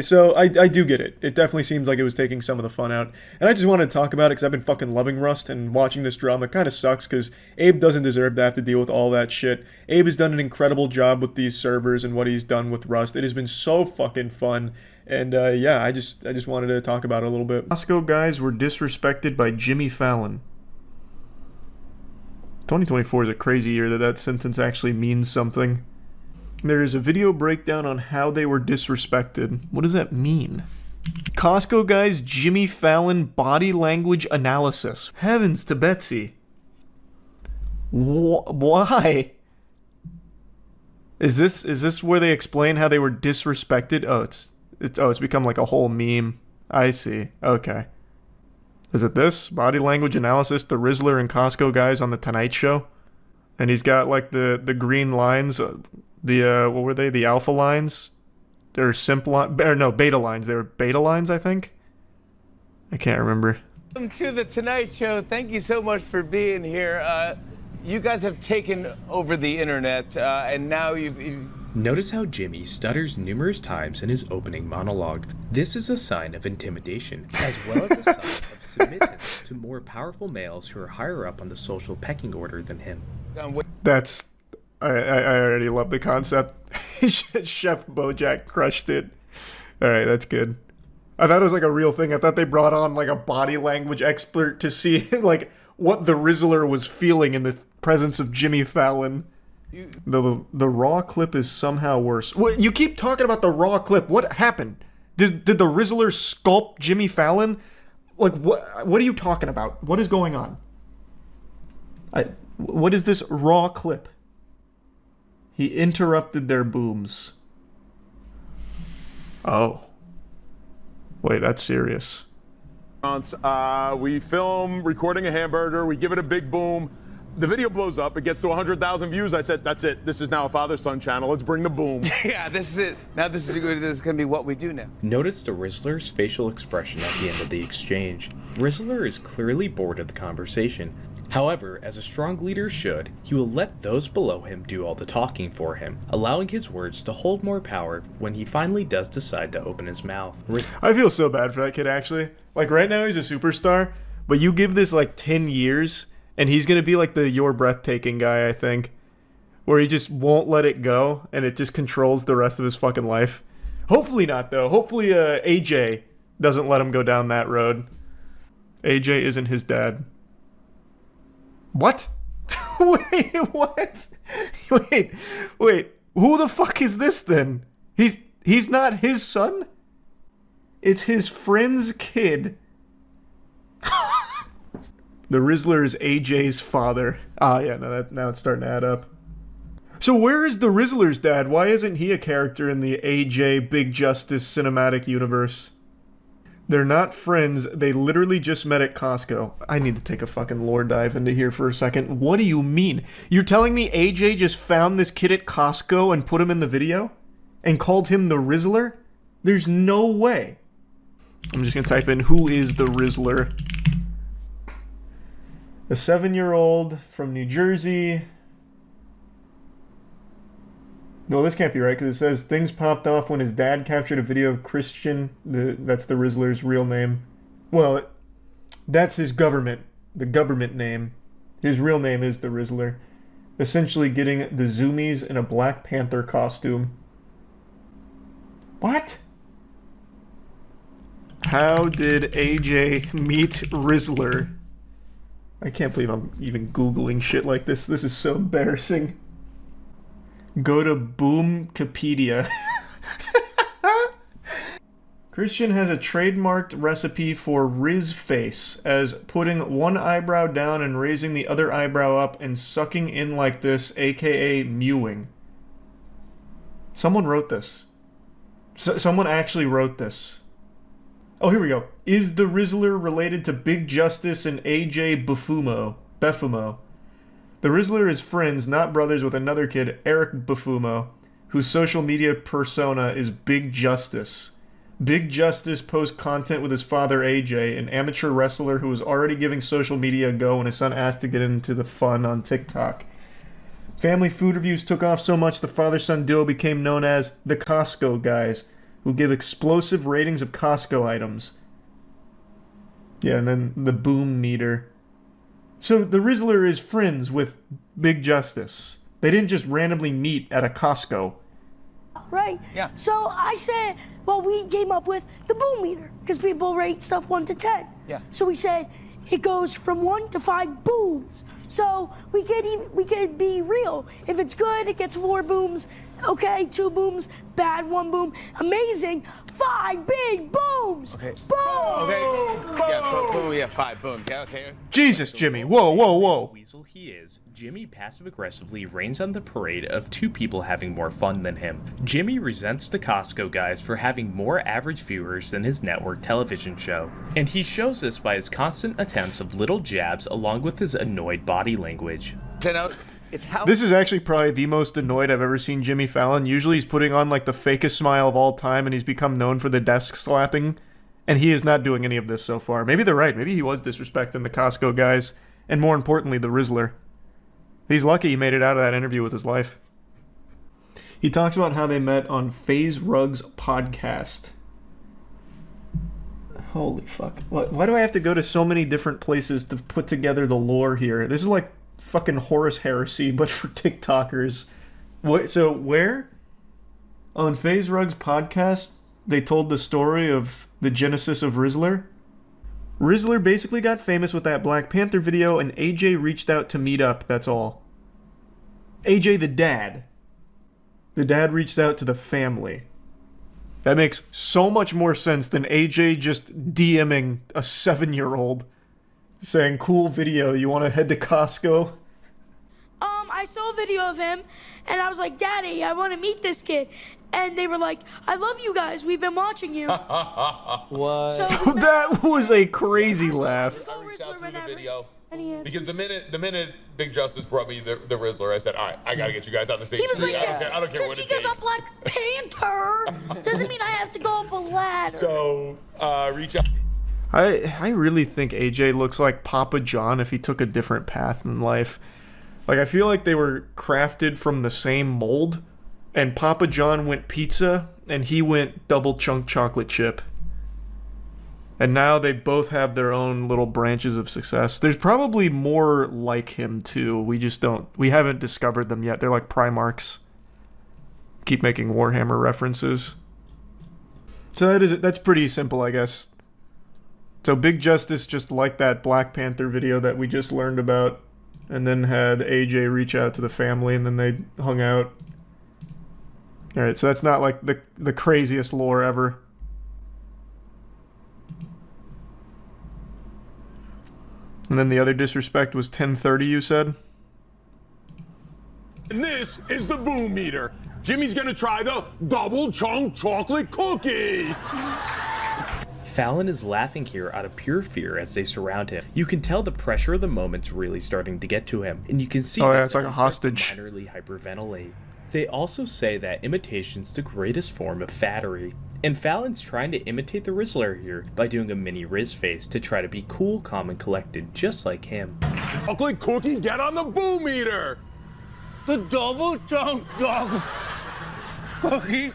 So I do get it. It definitely seems like it was taking some of the fun out. And I just wanted to talk about it because I've been fucking loving Rust, and watching this drama kind of sucks because Abe doesn't deserve to have to deal with all that shit. Abe has done an incredible job with these servers and what he's done with Rust. It has been so fucking fun. And yeah, I just wanted to talk about it a little bit. Costco guys were disrespected by Jimmy Fallon. 2024 is a crazy year that sentence actually means something. There is a video breakdown on how they were disrespected. What does that mean? Costco guys, Jimmy Fallon body language analysis. Heavens to Betsy. Why? Is this where they explain how they were disrespected? Oh, it's become like a whole meme. I see. Okay. Is it this? Body language analysis, the Rizzler and Costco guys on the Tonight Show? And he's got like the green lines, what were they? The alpha lines? They're beta lines. They were beta lines, I think? I can't remember. Welcome to the Tonight Show. Thank you so much for being here. You guys have taken over the internet, and now you've... Notice how Jimmy stutters numerous times in his opening monologue. This is a sign of intimidation, as well as a sign of submission to more powerful males who are higher up on the social pecking order than him. That's... I already love the concept. Chef Bojack crushed it. Alright, that's good. I thought it was like a real thing. I thought they brought on like a body language expert to see like what the Rizzler was feeling in the presence of Jimmy Fallon. The raw clip is somehow worse. What, you keep talking about the raw clip. What happened? Did the Rizzler sculpt Jimmy Fallon? Like, what are you talking about? What is going on? What is this raw clip? He interrupted their booms. Oh. Wait, that's serious. We film recording a hamburger. We give it a big boom. The video blows up. It gets to 100,000 views. I said, that's it. This is now a father-son channel. Let's bring the boom. Yeah, this is it. Now this is going to be what we do now. Notice the Rizzler's facial expression at the end of the exchange. Rizzler is clearly bored of the conversation. However, as a strong leader should, he will let those below him do all the talking for him, allowing his words to hold more power when he finally does decide to open his mouth. I feel so bad for that kid, actually. Like, right now he's a superstar, but you give this, like, 10 years, and he's gonna be like the You're Breathtaking guy, I think. Where he just won't let it go, and it just controls the rest of his fucking life. Hopefully not, though. Hopefully, AJ doesn't let him go down that road. AJ isn't his dad. What? Wait, what? Wait. Who the fuck is this then? He's not his son? It's his friend's kid. The Rizzler is AJ's father. Ah, yeah, now it's starting to add up. So where is the Rizzler's dad? Why isn't he a character in the AJ Big Justice cinematic universe? They're not friends. They literally just met at Costco. I need to take a fucking lore dive into here for a second. What do you mean? You're telling me AJ just found this kid at Costco and put him in the video? And called him the Rizzler? There's no way. I'm just gonna type in, who is the Rizzler? A 7-year-old from New Jersey. No, this can't be right, because it says things popped off when his dad captured a video of Christian. That's the Rizzler's real name. Well, that's his the government name. His real name is the Rizzler. Essentially getting the zoomies in a Black Panther costume. What? How did AJ meet Rizzler? I can't believe I'm even Googling shit like this. This is so embarrassing. Go to Boomkipedia. Christian has a trademarked recipe for Riz face, as putting one eyebrow down and raising the other eyebrow up and sucking in like this, aka mewing. Someone wrote this. Someone actually wrote this. Oh, here we go. Is the Rizzler related to Big Justice and AJ Befumo? The Rizzler is friends, not brothers, with another kid, Eric Befumo, whose social media persona is Big Justice. Big Justice posts content with his father, AJ, an amateur wrestler who was already giving social media a go when his son asked to get into the fun on TikTok. Family food reviews took off so much the father-son duo became known as the Costco Guys, who give explosive ratings of Costco items. Yeah, and then the boom meter. So the Rizzler is friends with Big Justice. They didn't just randomly meet at a Costco. Right? Yeah. So I said, well, we came up with the boom meter, because people rate stuff 1 to 10. Yeah. So we said it goes from 1 to 5 booms. So we could be real. If it's good, it gets 4 booms. Okay, 2 booms. Bad, 1 boom. Amazing. 5 big booms. Okay. Boom. Okay. Yeah, boom. Yeah, 5 booms. Yeah, okay. Jesus, Jimmy. Whoa. Weasel he is, Jimmy passive-aggressively rains on the parade of 2 people having more fun than him. Jimmy resents the Costco Guys for having more average viewers than his network television show, and he shows this by his constant attempts of little jabs along with his annoyed body language. This is actually probably the most annoyed I've ever seen Jimmy Fallon. Usually he's putting on like the fakest smile of all time and he's become known for the desk slapping. And he is not doing any of this so far. Maybe they're right. Maybe he was disrespecting the Costco Guys. And more importantly, the Rizzler. He's lucky he made it out of that interview with his life. He talks about how they met on Feuds podcast. Holy fuck. Why do I have to go to so many different places to put together the lore here? This is like fucking Horus Heresy, but for TikTokers. So where? On Feuds podcast, they told the story of the genesis of Rizzler. Rizzler basically got famous with that Black Panther video, and AJ reached out to meet up, that's all. AJ the dad. The dad reached out to the family. That makes so much more sense than AJ just DMing a 7-year-old saying, cool video, you want to head to Costco? I saw a video of him, and I was like, Daddy, I want to meet this kid. And they were like, I love you guys. We've been watching you. What? So That was a crazy laugh. I reached out to him in the video. Because the minute Big Justice brought me the Rizzler, I said, all right, I gotta get you guys on the same He was street. like, I don't care what it takes. Just because I'm Black Panther doesn't mean I have to go up a ladder. So, reach out. I really think AJ looks like Papa John if he took a different path in life. Like, I feel like they were crafted from the same mold, and Papa John went pizza, and he went double chunk chocolate chip. And now they both have their own little branches of success. There's probably more like him, too. We haven't discovered them yet. They're like Primarchs. Keep making Warhammer references. So that's pretty simple, I guess. So Big Justice just liked that Black Panther video that we just learned about. and then had AJ reach out to the family, and then they hung out. Alright, so that's not like the craziest lore ever. And then the other disrespect was 10:30, you said? And this is the boom meter. Jimmy's gonna try the double chunk chocolate cookie. Fallon is laughing here out of pure fear as they surround him. You can tell the pressure of the moment's really starting to get to him, and you can see oh yeah, this it's like as a he starts to hostage. minorly hyperventilate. They also say that imitation's the greatest form of fattery, and Fallon's trying to imitate the Rizzler here by doing a mini Riz face to try to be cool, calm, and collected, just like him. Chocolate cookie, get on the boom meter. The double chunk dog cookie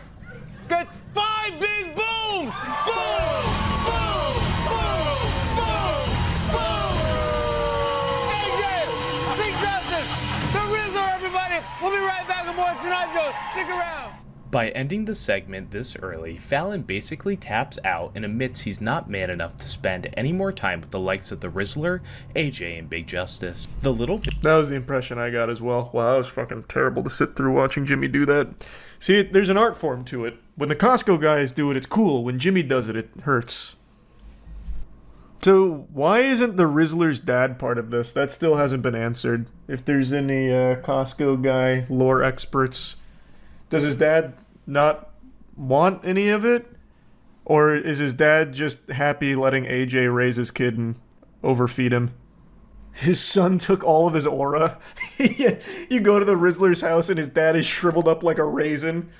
gets 5 big booms! Boom! Boom! Boom! Boom! Boom! AJ! Big Justice! The Rizzler, everybody! We'll be right back with more Tonight Show. Stick around! By ending the segment this early, Fallon basically taps out and admits he's not man enough to spend any more time with the likes of the Rizzler, AJ, and Big Justice. The little That was the impression I got as well. Wow, that was fucking terrible to sit through watching Jimmy do that. See, there's an art form to it. When the Costco guys do it, it's cool. When Jimmy does it, it hurts. So, why isn't the Rizzler's dad part of this? That still hasn't been answered. If there's any Costco guy lore experts, does his dad not want any of it? Or is his dad just happy letting AJ raise his kid and overfeed him? His son took all of his aura. You go to the Rizzler's house and his dad is shriveled up like a raisin.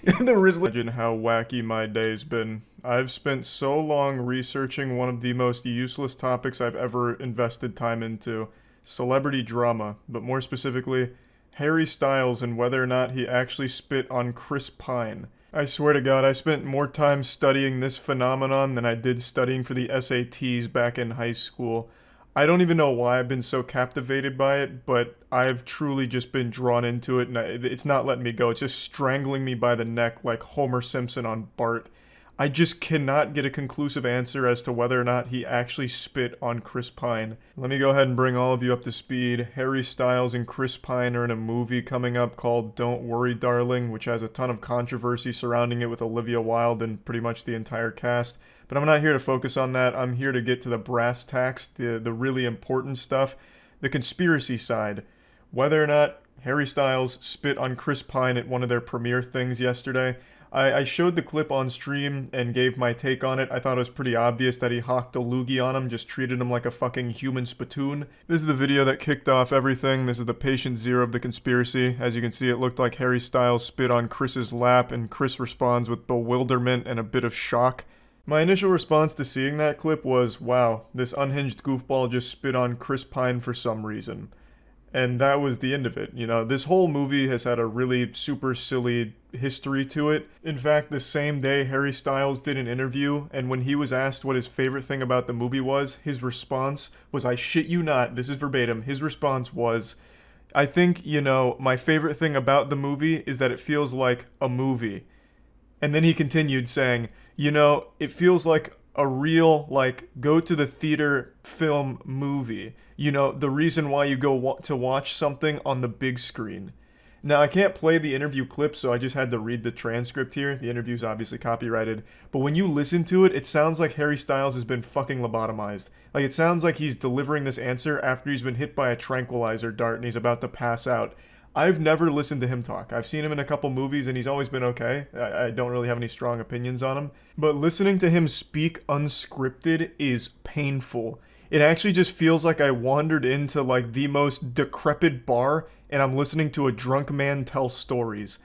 And the Rizzler... Imagine how wacky my day's been. I've spent so long researching one of the most useless topics I've ever invested time into. Celebrity drama, but more specifically, Harry Styles and whether or not he actually spit on Chris Pine. I swear to God, I spent more time studying this phenomenon than I did studying for the SATs back in high school. I don't even know why I've been so captivated by it, but I've truly just been drawn into it, and it's not letting me go. It's just strangling me by the neck like Homer Simpson on Bart. I just cannot get a conclusive answer as to whether or not he actually spit on Chris Pine. Let me go ahead and bring all of you up to speed. Harry Styles and Chris Pine are in a movie coming up called Don't Worry Darling, which has a ton of controversy surrounding it with Olivia Wilde and pretty much the entire cast. But I'm not here to focus on that. I'm here to get to the brass tacks, the really important stuff, the conspiracy side. Whether or not Harry Styles spit on Chris Pine at one of their premiere things yesterday. I showed the clip on stream and gave my take on it. I thought it was pretty obvious that he hawked a loogie on him, just treated him like a fucking human spittoon. This is the video that kicked off everything. This is the patient zero of the conspiracy. As you can see, it looked like Harry Styles spit on Chris's lap, and Chris responds with bewilderment and a bit of shock. My initial response to seeing that clip was, wow, this unhinged goofball just spit on Chris Pine for some reason. And that was the end of it. You know, this whole movie has had a really super silly history to it. In fact, the same day Harry Styles did an interview, and when he was asked what his favorite thing about the movie was, his response was, I shit you not, this is verbatim, his response was, I think, you know, my favorite thing about the movie is that it feels like a movie. And then he continued saying, you know, it feels like a real, like, go to the theater film movie. You know, the reason why you go to watch something on the big screen. Now, I can't play the interview clip, so I just had to read the transcript here. The interview's obviously copyrighted. But when you listen to it, it sounds like Harry Styles has been fucking lobotomized. Like, it sounds like he's delivering this answer after he's been hit by a tranquilizer dart and he's about to pass out. I've never listened to him talk. I've seen him in a couple movies and he's always been okay. I don't really have any strong opinions on him. But listening to him speak unscripted is painful. It actually just feels like I wandered into like the most decrepit bar and I'm listening to a drunk man tell stories.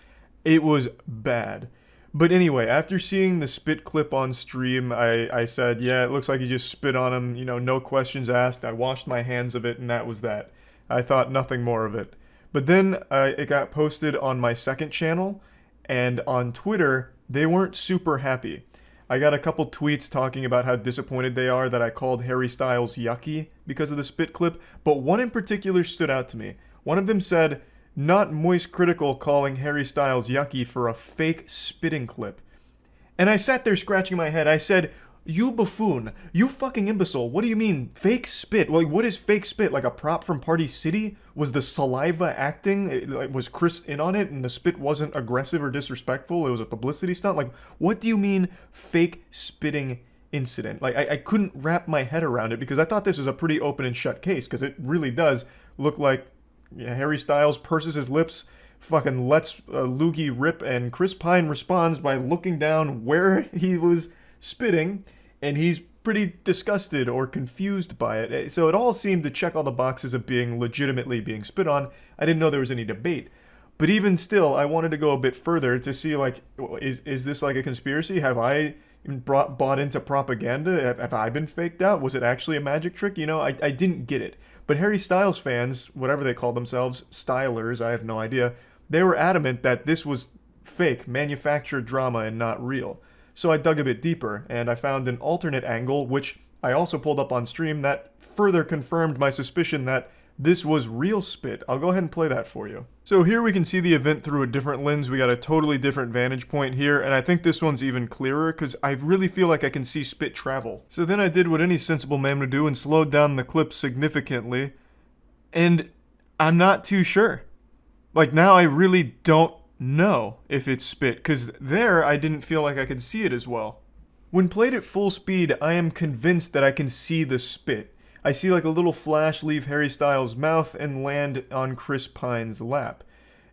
It was bad. But anyway, after seeing the spit clip on stream, I said, yeah, it looks like he just spit on him. You know, no questions asked. I washed my hands of it and that was that. I thought nothing more of it. But then it got posted on my second channel, and on Twitter, they weren't super happy. I got a couple tweets talking about how disappointed they are that I called Harry Styles yucky because of the spit clip, but one in particular stood out to me. One of them said, not moist critical calling Harry Styles yucky for a fake spitting clip. And I sat there scratching my head. I said, You buffoon. You fucking imbecile. What do you mean? Fake spit? Like, what is fake spit? Like a prop from Party City? Was the saliva acting? Was Chris in on it and the spit wasn't aggressive or disrespectful? It was a publicity stunt? Like, what do you mean fake spitting incident? Like, I couldn't wrap my head around it because I thought this was a pretty open and shut case because it really does look like Harry Styles purses his lips, fucking lets Loogie rip, and Chris Pine responds by looking down where he was spitting, and he's pretty disgusted or confused by it. So it all seemed to check all the boxes of being legitimately being spit on. I didn't know there was any debate. But even still, I wanted to go a bit further to see, like, is this like a conspiracy? Have I bought into propaganda? Have I been faked out? Was it actually a magic trick? You know, I didn't get it. But Harry Styles fans, whatever they call themselves, stylers, I have no idea, they were adamant that this was fake, manufactured drama and not real. So I dug a bit deeper, and I found an alternate angle, which I also pulled up on stream, that further confirmed my suspicion that this was real spit. I'll go ahead and play that for you. So here we can see the event through a different lens. We got a totally different vantage point here, and I think this one's even clearer, because I really feel like I can see spit travel. So then I did what any sensible man would do and slowed down the clip significantly, and I'm not too sure. Like, now I really don't know if it's spit, because there I didn't feel like I could see it as well. When played at full speed, I am convinced that I can see the spit. I see like a little flash leave Harry Styles' mouth and land on Chris Pine's lap.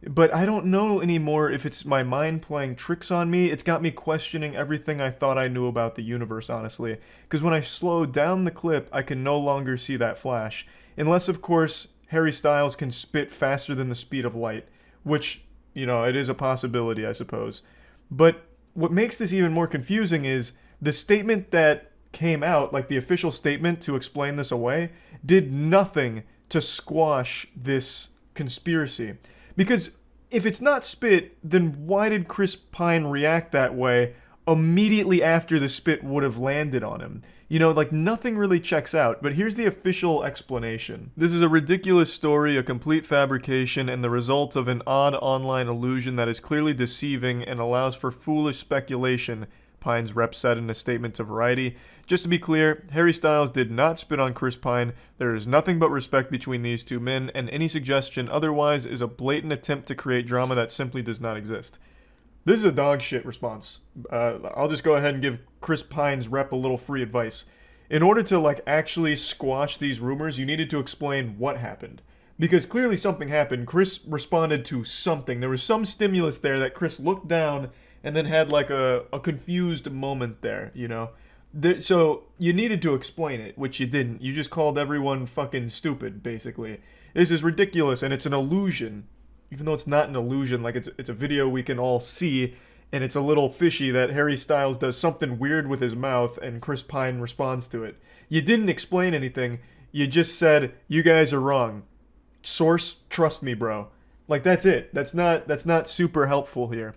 But I don't know anymore if it's my mind playing tricks on me. It's got me questioning everything I thought I knew about the universe, honestly. Because when I slow down the clip, I can no longer see that flash. Unless, of course, Harry Styles can spit faster than the speed of light, which, you know, it is a possibility, I suppose. But what makes this even more confusing is the statement that came out, like the official statement to explain this away, did nothing to squash this conspiracy. Because if it's not spit, then why did Chris Pine react that way immediately after the spit would have landed on him? You know, like, nothing really checks out, but here's the official explanation. This is a ridiculous story, a complete fabrication, and the result of an odd online illusion that is clearly deceiving and allows for foolish speculation, Pine's rep said in a statement to Variety. Just to be clear, Harry Styles did not spit on Chris Pine. There is nothing but respect between these two men, and any suggestion otherwise is a blatant attempt to create drama that simply does not exist. This is a dog shit response. I'll just go ahead and give Chris Pine's rep a little free advice. In order to, like, actually squash these rumors, you needed to explain what happened. Because clearly something happened. Chris responded to something. There was some stimulus there that Chris looked down and then had, like, a confused moment there, you know? So you needed to explain it, which you didn't. You just called everyone fucking stupid, basically. This is ridiculous, and it's an illusion. Even though it's not an illusion, like, it's a video we can all see, and it's a little fishy that Harry Styles does something weird with his mouth, and Chris Pine responds to it. You didn't explain anything. You just said, you guys are wrong. Source, trust me, bro. Like, that's it. That's not super helpful here.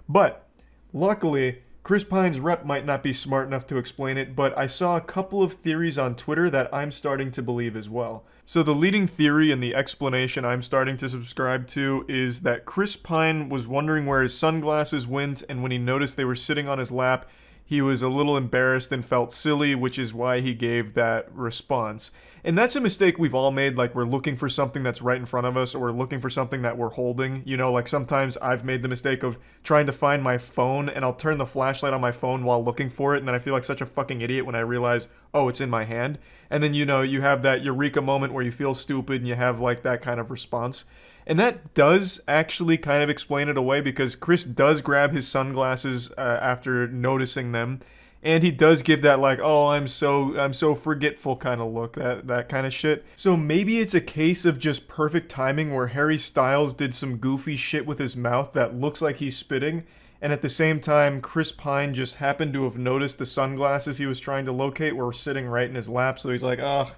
But, luckily, Chris Pine's rep might not be smart enough to explain it, but I saw a couple of theories on Twitter that I'm starting to believe as well. So the leading theory and the explanation I'm starting to subscribe to is that Chris Pine was wondering where his sunglasses went, and when he noticed they were sitting on his lap, he was a little embarrassed and felt silly, which is why he gave that response. And that's a mistake we've all made, like we're looking for something that's right in front of us, or we're looking for something that we're holding. You know, like sometimes I've made the mistake of trying to find my phone, and I'll turn the flashlight on my phone while looking for it, and then I feel like such a fucking idiot when I realize, oh, it's in my hand. And then, you know, you have that eureka moment where you feel stupid and you have like that kind of response. And that does actually kind of explain it away, because Chris does grab his sunglasses after noticing them, and he does give that like, oh, I'm so forgetful kind of look, that kind of shit. So maybe it's a case of just perfect timing where Harry Styles did some goofy shit with his mouth that looks like he's spitting, and at the same time, Chris Pine just happened to have noticed the sunglasses he was trying to locate were sitting right in his lap, so he's like, ugh.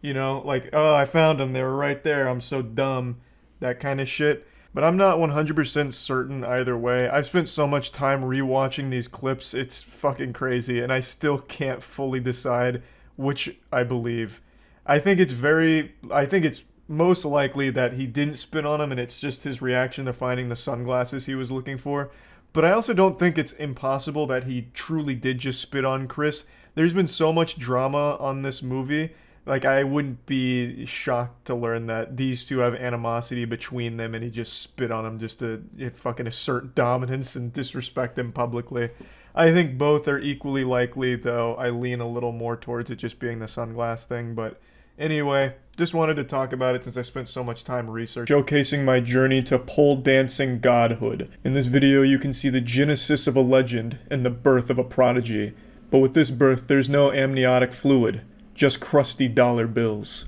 You know, like, oh, I found them. They were right there. I'm so dumb. That kind of shit. But I'm not 100% certain either way. I've spent so much time rewatching these clips. It's fucking crazy. And I still can't fully decide which I believe. I think it's most likely that he didn't spit on him and it's just his reaction to finding the sunglasses he was looking for. But I also don't think it's impossible that he truly did just spit on Chris. There's been so much drama on this movie. Like, I wouldn't be shocked to learn that these two have animosity between them and he just spit on him just to fucking assert dominance and disrespect him publicly. I think both are equally likely, though I lean a little more towards it just being the sunglass thing. But anyway, just wanted to talk about it since I spent so much time researching, showcasing my journey to pole dancing godhood. In this video, you can see the genesis of a legend and the birth of a prodigy. But with this birth, there's no amniotic fluid, just crusty dollar bills.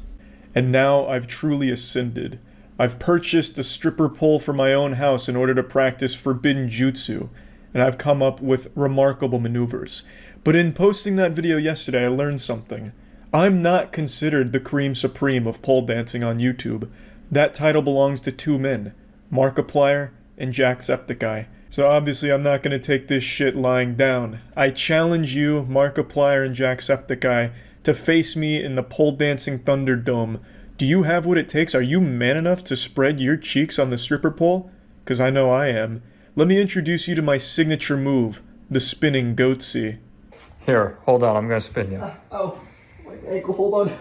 And now I've truly ascended. I've purchased a stripper pole for my own house in order to practice forbidden jutsu, and I've come up with remarkable maneuvers. But in posting that video yesterday, I learned something. I'm not considered the cream supreme of pole dancing on YouTube. That title belongs to two men, Markiplier and JackSepticEye. So obviously I'm not going to take this shit lying down. I challenge you, Markiplier and JackSepticEye, to face me in the pole dancing Thunderdome. Do you have what it takes? Are you man enough to spread your cheeks on the stripper pole? 'Cause I know I am. Let me introduce you to my signature move, the spinning goatsy. Here, hold on, I'm gonna spin you. Oh, my ankle, hold on.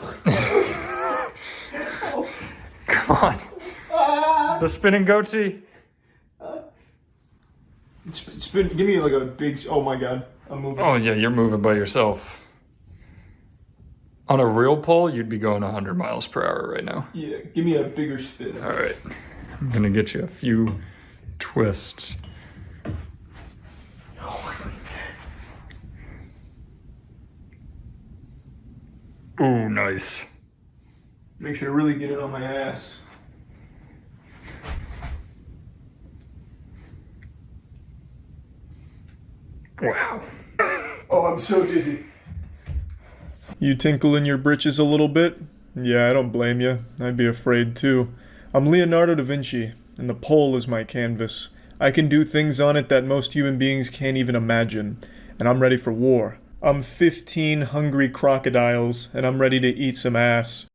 Come on. The spinning goatee. Spin, give me like a big, oh my god, I'm moving. Oh yeah, you're moving by yourself. On a real pole, you'd be going 100 miles per hour right now. Yeah, give me a bigger spin. All right, I'm gonna get you a few twists. Ooh, nice. Make sure to really get it on my ass. Wow. Oh, I'm so dizzy. You tinkle in your britches a little bit? Yeah, I don't blame you. I'd be afraid too. I'm Leonardo da Vinci, and the pole is my canvas. I can do things on it that most human beings can't even imagine, and I'm ready for war. I'm 15 hungry crocodiles, and I'm ready to eat some ass.